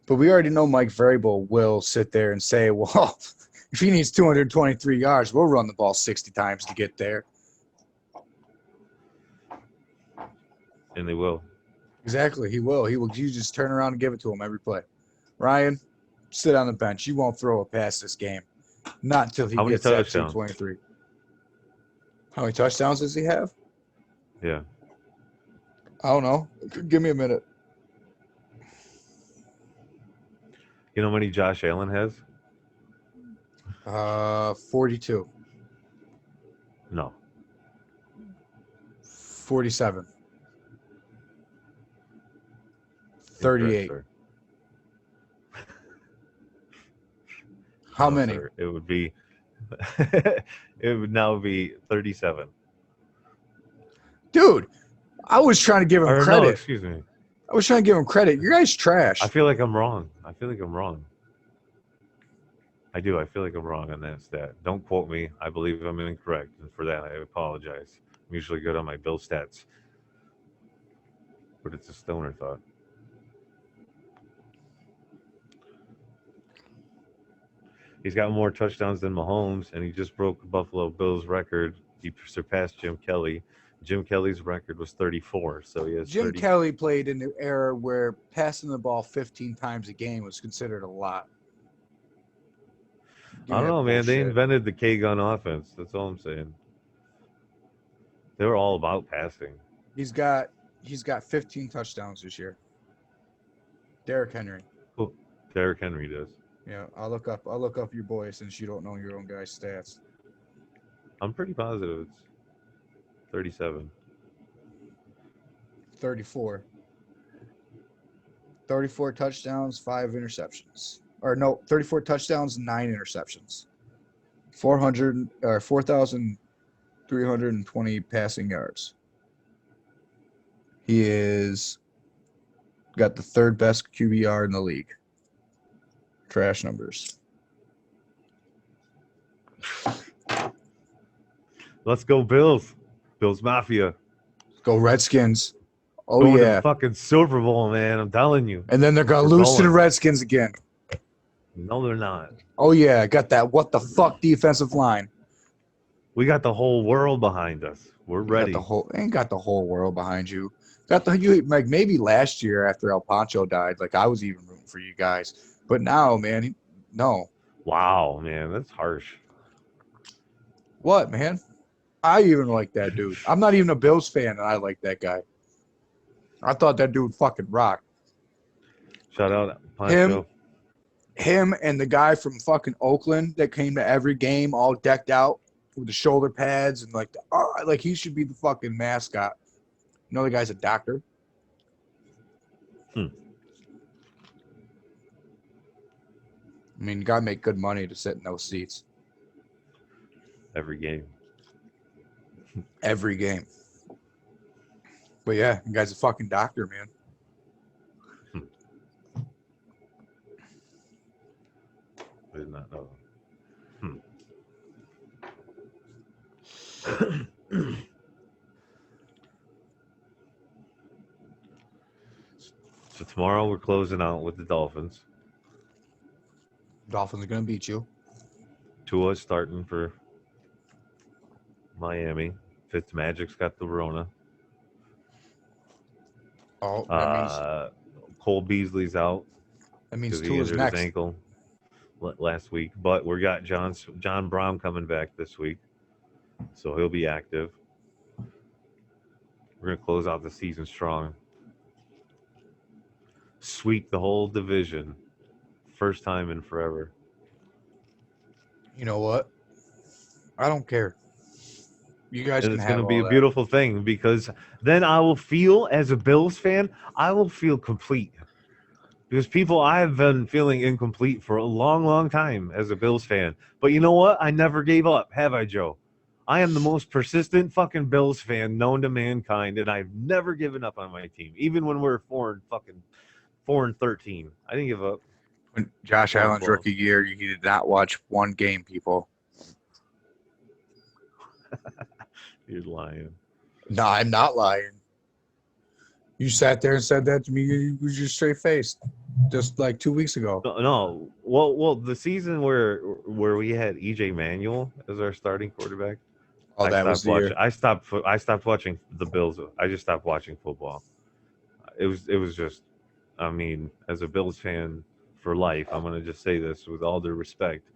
we already know Mike Vrabel will sit there and say, well, if he needs 223 yards, we'll run the ball 60 times to get there. And they will. Exactly, he will. You just turn around and give it to him every play. Ryan, sit on the bench. You won't throw a pass this game. Not until he How many gets that touchdowns? 223. How many touchdowns does he have? Yeah. I don't know. Give me a minute. You know how many Josh Allen has? 42. No. 47. 38. Incorrect, sir. How No, many? sir. It would be it would now be 37. Dude, I was trying to give him Or no, credit. excuse me. I was trying to give him credit. You guys trash. I feel like I'm wrong. I feel like I'm wrong. I do. I feel like I'm wrong on that stat. Don't quote me. I believe I'm incorrect, and for that I apologize. I'm usually good on my Bill stats, but it's a stoner thought. He's got more touchdowns than Mahomes, and he just broke Buffalo Bills record. He surpassed Jim Kelly. Jim Kelly's record was 34, so he has Jim 30. Kelly played in the era where passing the ball 15 times a game was considered a lot. Give I me don't that know, man. They bullshit. invented the K-gun offense. That's all I'm saying. They were all about passing. He's got 15 touchdowns this year. Derrick Henry. Cool. Derrick Henry does. Yeah, I'll look up your boy since you don't know your own guy's stats. I'm pretty positive it's 37. 34. 34 touchdowns, 5 interceptions. Or no, 34 touchdowns, 9 interceptions. 4,320 passing yards. He is got the third best QBR in the league. Trash numbers. Let's go, Bills. Bills Mafia. Go Redskins. Oh, Going to yeah. the fucking Super Bowl, man. I'm telling you. And then they're going to We're lose to the going. Redskins again. No, they're not. Oh, yeah. Got that what the fuck defensive line. We got the whole world behind us. We're ready. Ain't got the whole world behind you. Like maybe last year after El Pancho died, like I was even rooting for you guys. But now, man, no. Wow, man. That's harsh. What, man? I even like that dude. I'm not even a Bills fan, and I like that guy. I thought that dude fucking rocked. Shout out Pancho. Him and the guy from fucking Oakland that came to every game all decked out with the shoulder pads and like he should be the fucking mascot. You know the guy's a doctor. I mean, you gotta make good money to sit in those seats. Every game. Every game. But yeah, the guy's a fucking doctor, man. I did not know. So tomorrow we're closing out with the Dolphins. Dolphins are gonna beat you. Tua's starting for Miami. Fitzmagic's got the Rona. Oh, Cole Beasley's out that means because he Tua's injured next. his ankle last week. But we got John Brown coming back this week, so he'll be active. We're gonna close out the season strong. Sweep the whole division, first time in forever. You know what? I don't care. You guys And can it's have going to be all a that. beautiful thing because then I will feel, as a Bills fan, I will feel complete. Because I've been feeling incomplete for a long, long time as a Bills fan. But you know what? I never gave up, have I, Joe? I am the most persistent fucking Bills fan known to mankind, and I've never given up on my team, even when we're 4-13. I didn't give up. When Josh Well, Allen's well. rookie year, you did not watch one game, people. You're lying. No, I'm not lying. You sat there and said that to me. You was just straight faced, just like 2 weeks ago. No. Well, the season where we had EJ Manuel as our starting quarterback. Oh, that was the year. I stopped watching the Bills. I just stopped watching football. It was just, I mean, as a Bills fan for life, I'm gonna just say this with all due respect.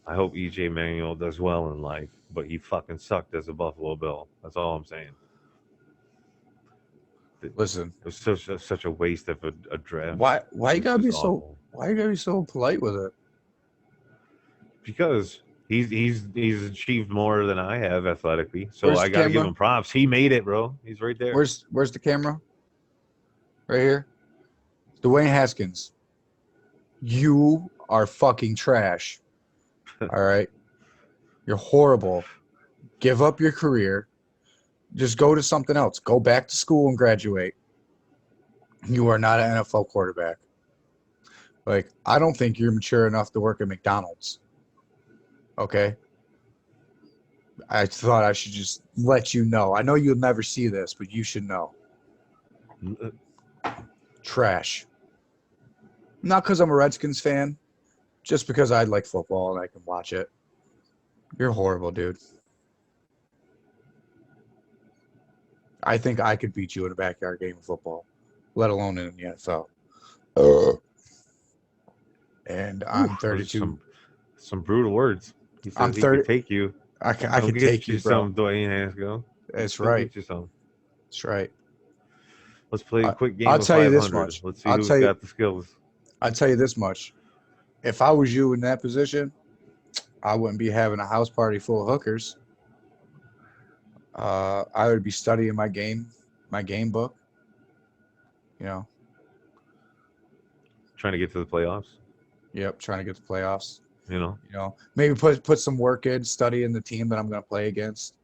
I hope EJ Manuel does well in life, but he fucking sucked as a Buffalo Bill. That's all I'm saying. Listen, It was such a waste of a draft. why you It gotta was be just so awful. why you gotta be so polite with it? Because he's achieved more than I have athletically, so Where's I the gotta give camera? him props. He made it, bro. He's right there. Where's the camera? Right here. Dwayne Haskins. You are fucking trash. All right. You're horrible. Give up your career. Just go to something else. Go back to school and graduate. You are not an NFL quarterback. Like, I don't think you're mature enough to work at McDonald's. Okay? I thought I should just let you know. I know you'll never see this, but you should know. Trash. Not because I'm a Redskins fan, just because I like football and I can watch it. You're horrible, dude. I think I could beat you in a backyard game of football, let alone in the NFL. And I'm Ooh, those are 32. Some brutal words. He said I'm he 30. could take you. I Go can get take you you, bro. some, Dwayne Haskell. That's Go right. get you some. That's right. Let's play a I- quick game I'll of tell you 500. this much. Let's see I'll who's tell you- got the skills. I'll tell you this much. If I was you in that position, I wouldn't be having a house party full of hookers. I would be studying my game book. You know, Trying to get to the playoffs. yep, trying to get the playoffs. You know, You know, maybe put some work in, studying the team that I'm going to play against.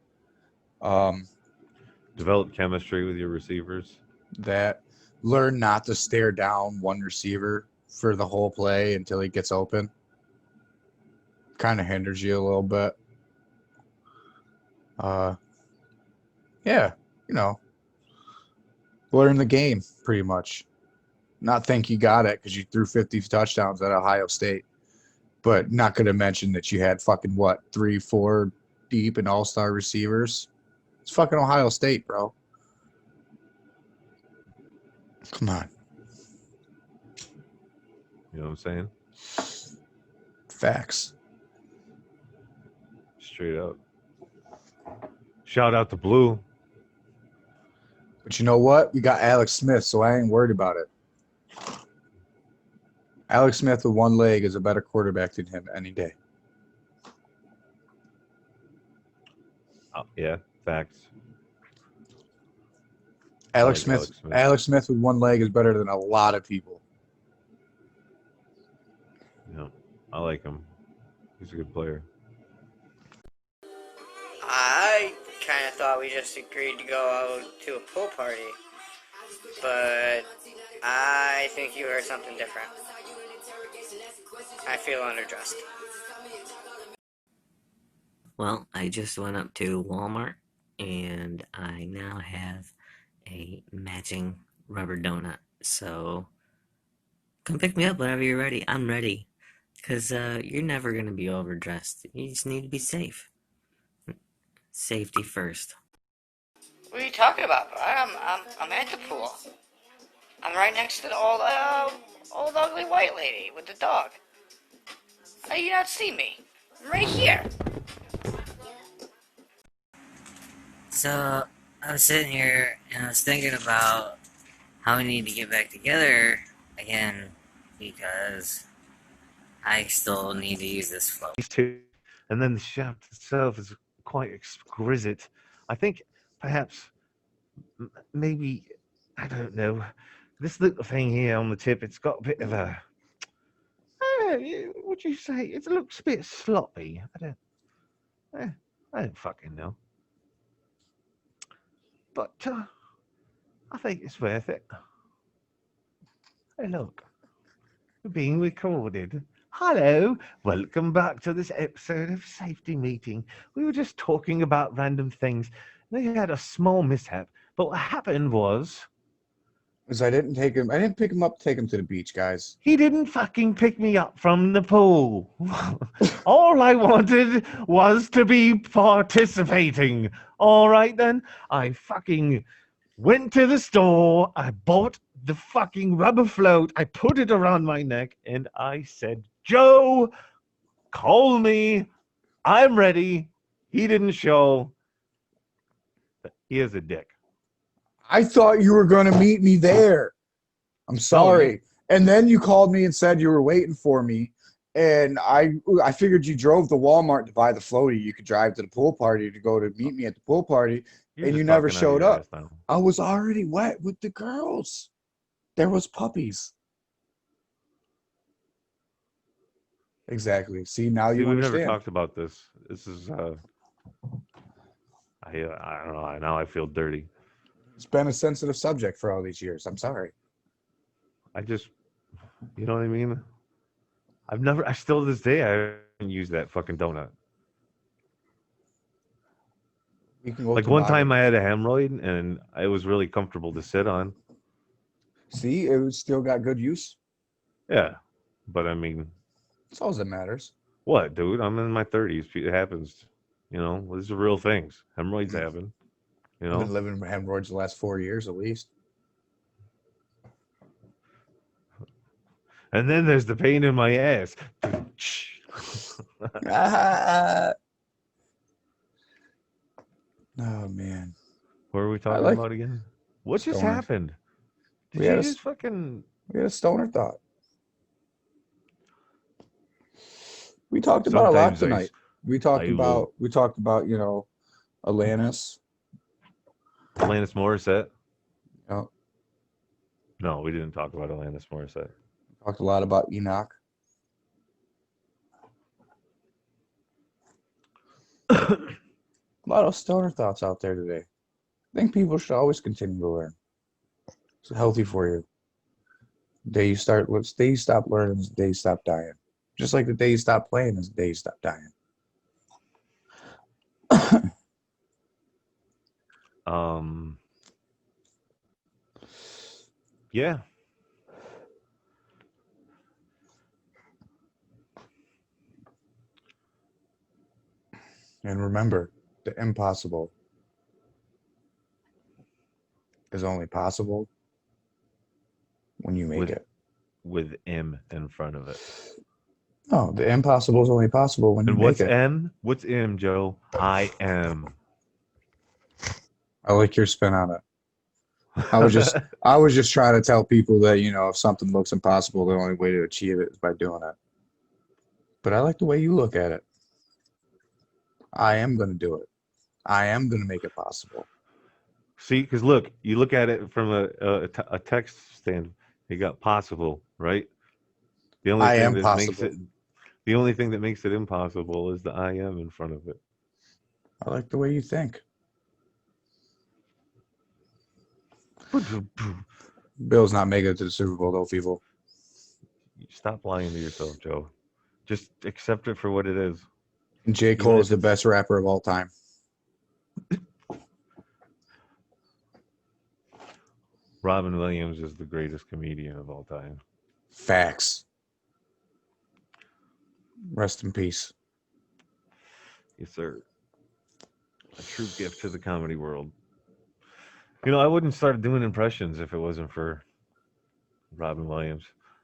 develop chemistry with your receivers. That learn not to stare down one receiver for the whole play until he gets open. Kind of hinders you a little bit. Yeah, you know, learn the game pretty much. Not think you got it because you threw 50 touchdowns at Ohio State, but not going to mention that you had fucking what 3, 4 deep and all-star receivers. It's fucking Ohio State, bro. Come on, You know what I'm saying? facts. Straight up. Shout out to Blue. But you know what? We got Alex Smith, so I ain't worried about it. Alex Smith with one leg is a better quarterback than him any day. Oh, yeah, facts. Alex like Smith, Alex Smith. Alex Smith with one leg is better than a lot of people. Yeah, I like him. He's a good player. I kind of thought we just agreed to go out to a pool party, but I think you heard something different. I feel underdressed. Well, I just went up to Walmart and I now have a matching rubber donut. So come pick me up whenever you're ready. I'm ready. Because you're never going to be overdressed. You just need to be safe. Safety first. What are you talking about, bro? I'm at the pool. I'm right next to the old ugly white lady with the dog. How do you not see me? I'm right here. So I was sitting here and I was thinking about how we need to get back together again because I still need to use this float. These two, and then the shaft itself is quite exquisite. I think perhaps maybe I don't know. This little thing here on the tip, it's got a bit of a. Would you say it looks a bit sloppy? I don't fucking know. But I think it's worth it. Hey, look, we're being recorded. Hello, welcome back to this episode of Safety Meeting. We were just talking about random things. They had a small mishap, but what happened was Because I didn't pick him up to take him to the beach, guys. he didn't fucking pick me up from the pool. All I wanted was to be participating. All right, then. I fucking went to the store. I bought the fucking rubber float. I put it around my neck and I said, Joe, call me. I'm ready. He didn't show. He is a dick. I thought you were going to meet me there. I'm sorry. And then you called me and said you were waiting for me. And I figured you drove to Walmart to buy the floaty. You could drive to the pool party to go to meet me at the pool party. You're And just you never talking out of showed your up. ass now. I was already wet with the girls. There was puppies. Exactly. See, now See, you we've understand. never talked about this. This is I don't know. Now I feel dirty. It's been a sensitive subject for all these years. I'm sorry. I just You know what I mean? I still to this day, I haven't used that fucking donut. We can go Like one time I had a hemorrhoid and it was really comfortable to sit on. See, it was still got good use. Yeah. But I mean, That's all that matters. what, dude? I'm in my 30s. It happens. You know, these are real things. Hemorrhoids Mm. happen. You I've been know? living with hemorrhoids the last 4 years at least. And then there's the pain in my ass. Oh man, What are we talking like about again? What just stoners. happened? Did We you had a just fucking... we had a stoner thought. We talked about a lot Sometimes tonight. We talked I will- about Alanis. Alanis Morissette? You know, No, we didn't talk about Alanis Morissette. talked a lot about Enoch. A lot of stoner thoughts out there today. I think people should always continue to learn. It's healthy for you. The day you stop learning is the day you stop dying. Just like the day you stop playing is the day you stop dying. Yeah. And remember, the impossible is only possible when you make it. With M in front of it. No, the impossible is only possible when you And make what's it. M? What's M, Joe? I am. I like your spin on it. I was just trying to tell people that, if something looks impossible, the only way to achieve it is by doing it. But I like the way you look at it. I am going to do it. I am going to make it possible. See, because look, you look at it from a text stand. You got possible, right? The only I thing am that possible. makes it, the only thing that makes it impossible is the I am in front of it. I like the way you think. Bill's not making it to the Super Bowl, though, people. Stop lying to yourself, Joe. Just accept it for what it is. And J. Even Cole if is the best rapper of all time. Robin Williams is the greatest comedian of all time. Facts. Rest in peace. Yes, sir. A true gift to the comedy world. I wouldn't start doing impressions if it wasn't for Robin Williams.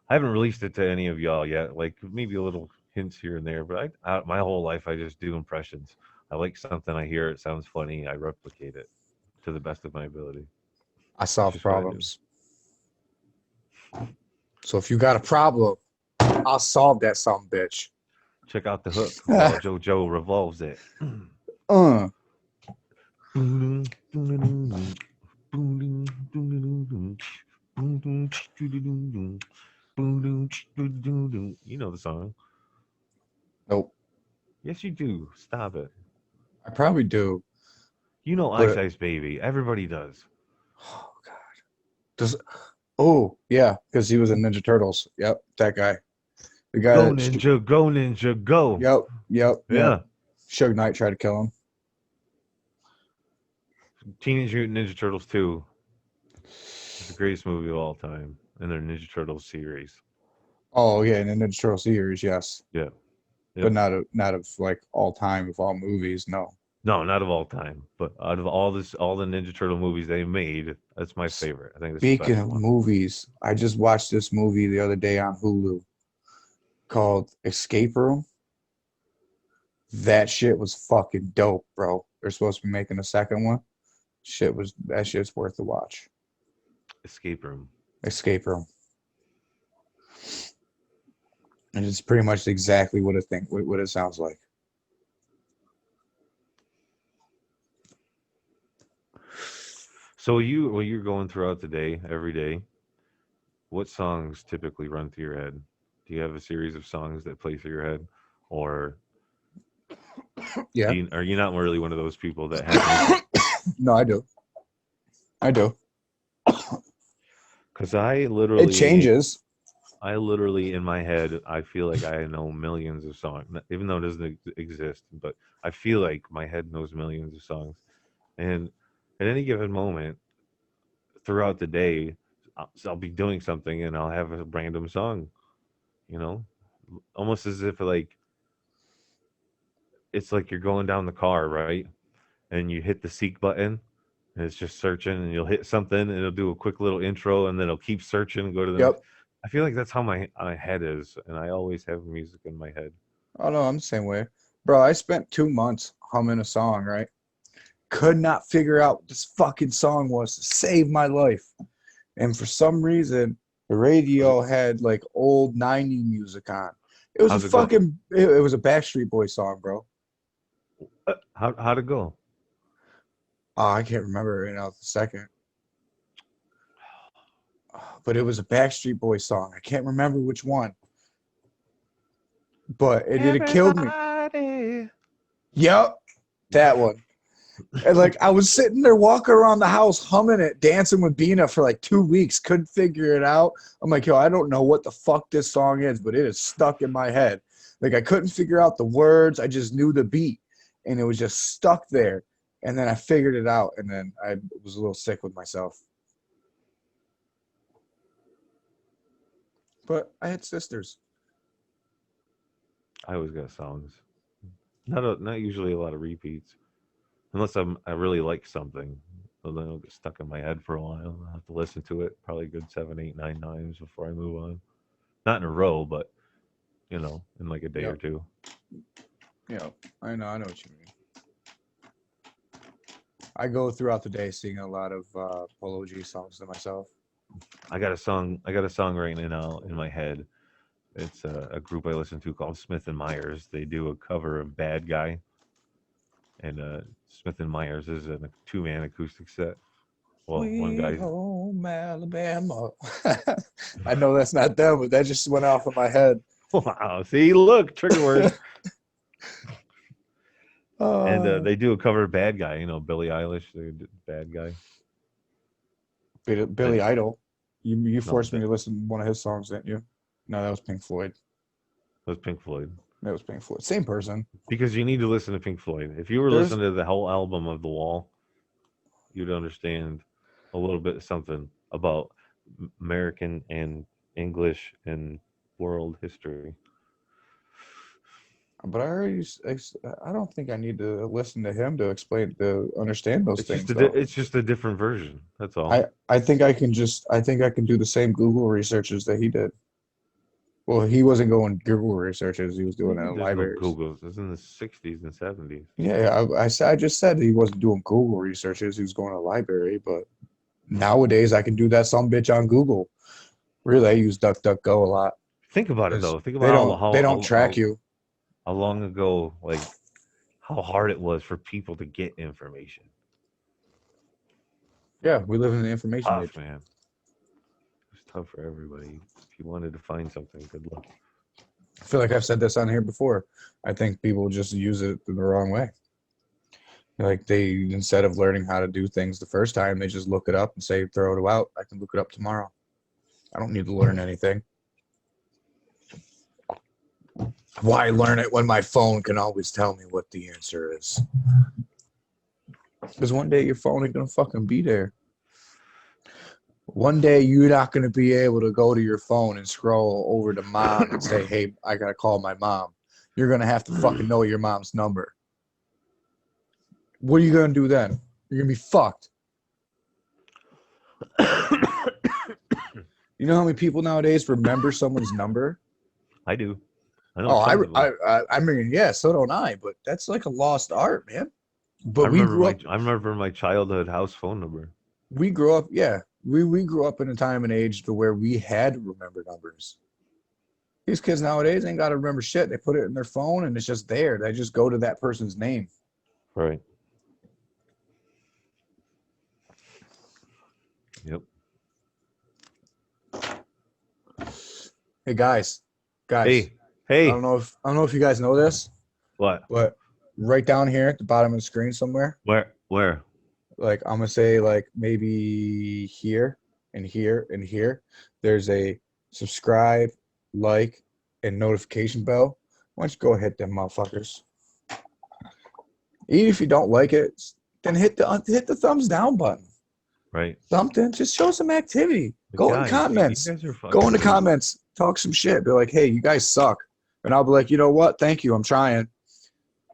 I haven't released it to any of y'all yet. Like maybe a little hints here and there, but my whole life I just do impressions. I like something, I hear it sounds funny, I replicate it to the best of my ability. I solve Just what I do. problems. So if you got a problem, I'll solve that some bitch. Check out the hook while JoJo revolves it. You know the song. Nope. Yes, you do. Stop it. I probably do. You know But- Ice Ice Baby. Everybody does. Oh God. Oh yeah, because he was in Ninja Turtles. Yep, that guy. The guy. Go that- Ninja, go Ninja, go. Yep. Yeah. Suge Knight tried to kill him. Teenage Mutant Ninja Turtles 2 is the greatest movie of all time in their Ninja Turtles series. Oh yeah, in the Ninja Turtle series, yes. Yeah. But not of like all time of all movies. No. No, not of all time, but out of all the Ninja Turtle movies they made, that's my favorite. I think that's the Speaking best of one. movies, I just watched this movie the other day on Hulu called Escape Room. That shit was fucking dope, bro. They're supposed to be making a second one. That shit's worth the watch. Escape Room. Escape Room. And it's pretty much exactly what it sounds like. So when you're going throughout the day, every day, what songs typically run through your head? Do you have a series of songs that play through your head, or Yeah. are you not really one of those people that have? No, I do. Because I literally It changes. I literally in my head, I feel like I know millions of songs, even though it doesn't exist. But I feel like my head knows millions of songs, and at any given moment throughout the day, I'll be doing something and I'll have a random song. You know, almost as if like it's like you're going down the car, right? And you hit the seek button, and it's just searching, and you'll hit something, and it'll do a quick little intro, and then it'll keep searching and go to the next. Yep. I feel like that's how my head is, and I always have music in my head. Oh no, I'm the same way. Bro, I spent 2 months humming a song, right? Could not figure out what this fucking song was to save my life. And for some reason, the radio had like old 90 music on. It was How's a it go? fucking it was a Backstreet Boy song, bro. How'd it go? Oh, I can't remember right now for a second. But it was a Backstreet Boy song. I can't remember which one. But it killed me. Everybody. Yep, that one. And like I was sitting there walking around the house humming it, dancing with Bina for like 2 weeks, couldn't figure it out. I'm like, yo, I don't know what the fuck this song is, but it is stuck in my head. Like I couldn't figure out the words, I just knew the beat, and it was just stuck there. And then I figured it out, and then I was a little sick with myself. But I had sisters. I always got songs. Not usually a lot of repeats, unless I really like something. So then it'll get stuck in my head for a while. I'll have to listen to it probably a good 7, 8, 9 times before I move on. Not in a row, but in like a day or Yep. two. Yeah, I know what you mean. I go throughout the day singing a lot of Polo G songs to myself. I got a song right now in my head. It's a group I listen to called Smith and Myers. They do a cover of Bad Guy, and Smith and Myers is a 2-man acoustic set. Well, one Sweet guy. home Alabama. I know that's not them, but that just went off in my head. Wow! See, look, trigger word. And they do a cover of Bad Guy. Billie Eilish, they did Bad Guy. Billy Idol. You No, forced me to listen to one of his songs, didn't you? No, that was Pink Floyd. That was Pink Floyd. That was Pink Floyd. Same person. Because you need to listen to Pink Floyd. If you were There's- listening to the whole album of The Wall, you'd understand a little bit something about American and English and world history. But I don't think I need to listen to him to understand those It's things. just though. it's just a different version. That's all. I think I can do the same Google researches that he did. Well, he wasn't going Google researches; he was doing it in There's libraries. no Googles. It's in the 60s and 70s. Yeah, I just said he wasn't doing Google researches; he was going to a library. But nowadays, I can do that some bitch on Google. Really, I use DuckDuckGo a lot. Think about it 'Cause though. Think They about don't they don't track you. how long ago, like how hard it was for people to get information. Yeah, we live in the information age. Tough, man. It's tough for everybody. If you wanted to find something, good luck. I feel like I've said this on here before. I think people just use it the wrong way. Like they, instead of learning how to do things the first time, they just look it up and say, throw it out. I can look it up tomorrow. I don't need to learn anything. Why learn it when my phone can always tell me what the answer is? Because one day your phone ain't gonna fucking be there. One day you're not gonna be able to go to your phone and scroll over to mom and say, hey, I gotta call my mom. You're gonna have to fucking know your mom's number. What are you gonna do then? You're gonna be fucked. You know how many people nowadays remember someone's number? I do. I know. Oh, tons of them. I mean, yeah, so don't I. But that's like a lost art, man. I But remember my childhood house phone number. we grew up, yeah, we grew up in a time and age to where we had to remember numbers. These kids nowadays ain't got to remember shit. They put it in their phone and it's just there. They just go to that person's name. Right. Yep. Hey guys, Hey. I don't know if you guys know this, What? but right down here at the bottom of the screen somewhere, Where? like I'm gonna say like maybe here and here and here, there's a subscribe, like, and notification bell. Why don't you go hit them motherfuckers? Even if you don't like it, then hit the thumbs down button. Right. Something. Just show some activity. But Go in the guys, comments. You guys are fucking Go in the crazy. comments. Talk some shit. Be like, hey, you guys suck. And I'll be like, you know what? Thank you. I'm trying.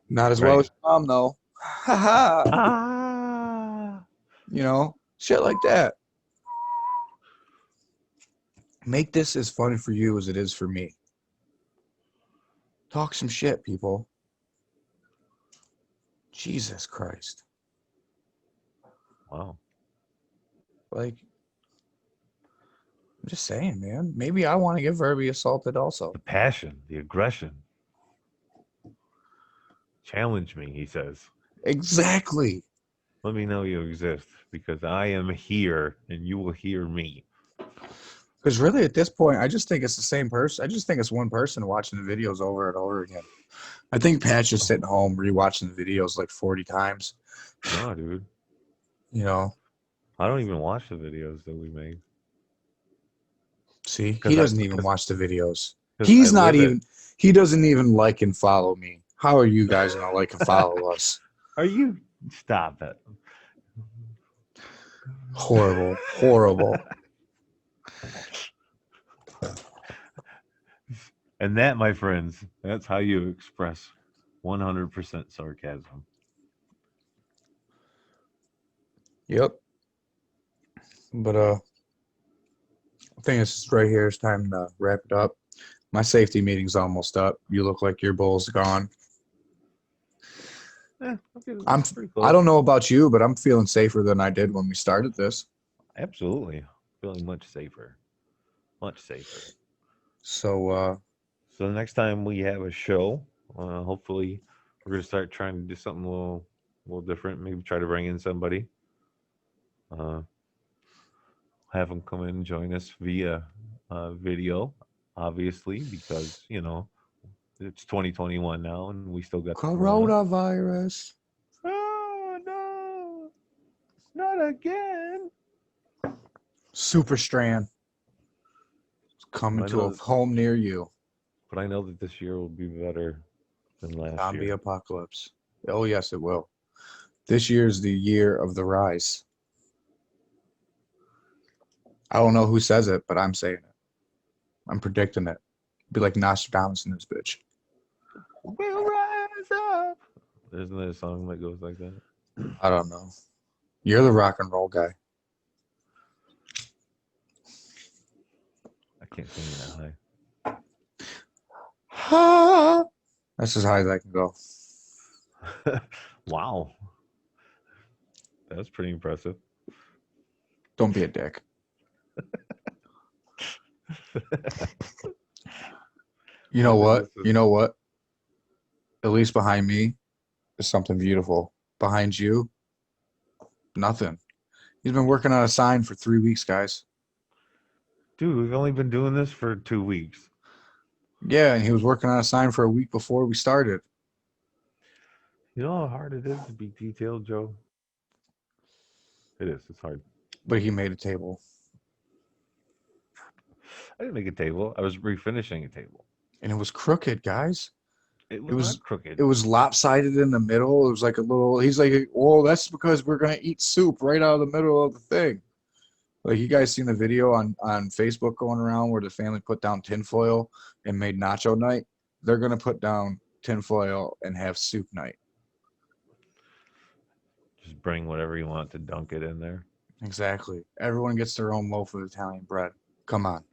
Not as well Right. as your mom, though. Ha ha. Ah. You know, shit like that. Make this as fun for you as it is for me. Talk some shit, people. Jesus Christ. Wow. Like, I'm just saying, man. Maybe I want to get verbally assaulted also. The passion, the aggression. Challenge me, he says. Exactly. Let me know you exist because I am here and you will hear me. Because really, at this point, I just think it's the same person. I just think it's one person watching the videos over and over again. I think Pat's just sitting home rewatching the videos like 40 times. No, dude. You know, I don't even watch the videos that we make. see, 'Cause he I- doesn't even 'cause- watch the videos. 'cause He's I not live it. even, he doesn't even like and follow me. How are you guys going to like and follow us? Are you? Stop it. Horrible, horrible. And that, my friends, that's how you express 100% sarcasm. Yep. But I think it's right here. It's time to wrap it up. My safety meeting's almost up. You look like your bull's gone. I'm pretty I close. don't know about you, but I'm feeling safer than I did when we started this. Absolutely. Feeling much safer. Much safer. So So the next time we have a show, hopefully we're gonna start trying to do something a little different. Maybe try to bring in somebody. Have them come in and join us via video, obviously, because it's 2021 now, and we still got the corona. coronavirus. Oh no, not again! Super Strand. It's coming I to know a that- home near you. But I know that this year will be better than last Zombie year. apocalypse. Oh yes, it will. This year's the year of the rise. I don't know who says it, but I'm saying it. I'm predicting it. Be like Nostradamus in this bitch. We'll rise up. Isn't there a song that goes like that? I don't know. You're the rock and roll guy. I can't sing that That's as high as I can go. high. Wow, that was pretty impressive. Don't be a dick. You know what? You know what? At least behind me is something beautiful. Behind you, nothing. He's been working on a sign for 3 weeks, guys. Dude, we've only been doing this for 2 weeks. Yeah, and he was working on a sign for a week before we started. You know how hard it is to be detailed, Joe? It is. It's hard. But he made a table. I didn't make a table. I was refinishing a table. And it was crooked, guys. It was- was not crooked. It was lopsided in the middle. It was like a little, he's like, oh, that's because we're going to eat soup right out of the middle of the thing. Like, you guys seen the video on Facebook going around where the family put down tinfoil and made nacho night? They're going to put down tinfoil and have soup night. Just bring whatever you want to dunk it in there. Exactly. Everyone gets their own loaf of Italian bread. Come on.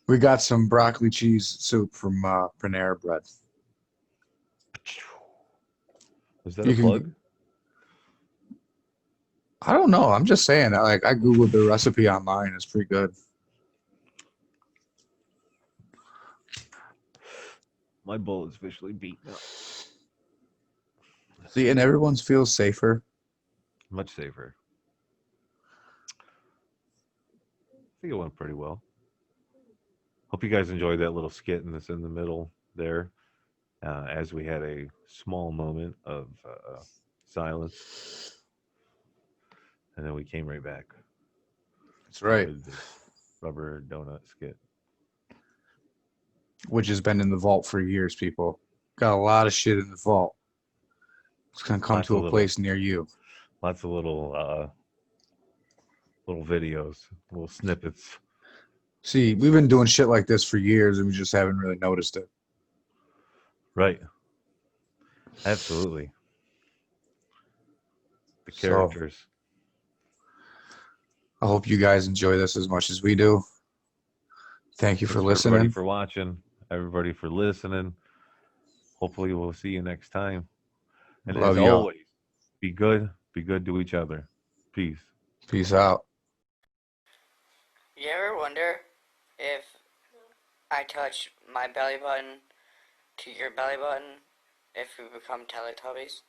We got some broccoli cheese soup from Panera Bread. Was that You a can- plug? I don't know. I'm just saying. I Googled the recipe online. It's pretty good. My bull is officially beaten up. See, and everyone feels safer. Much safer. I think it went pretty well. Hope you guys enjoyed that little skit in the middle there, as we had a small moment of silence, and then we came right back. That's right. With this rubber donut skit. which has been in the vault for years, people. Got a lot of shit in the vault. It's gonna come Lots to of a little, place near you. lots of little videos, little snippets. See, we've been doing shit like this for years, and we just haven't really noticed it. Right. Absolutely. The So characters. I hope you guys enjoy this as much as we do. Thank you for Thanks for everybody listening. for watching, everybody for listening. Hopefully we'll see you next time. And as Love y'all. always, be good to each other. Peace. Peace out. You ever wonder if I touch my belly button to your belly button, if we become Teletubbies?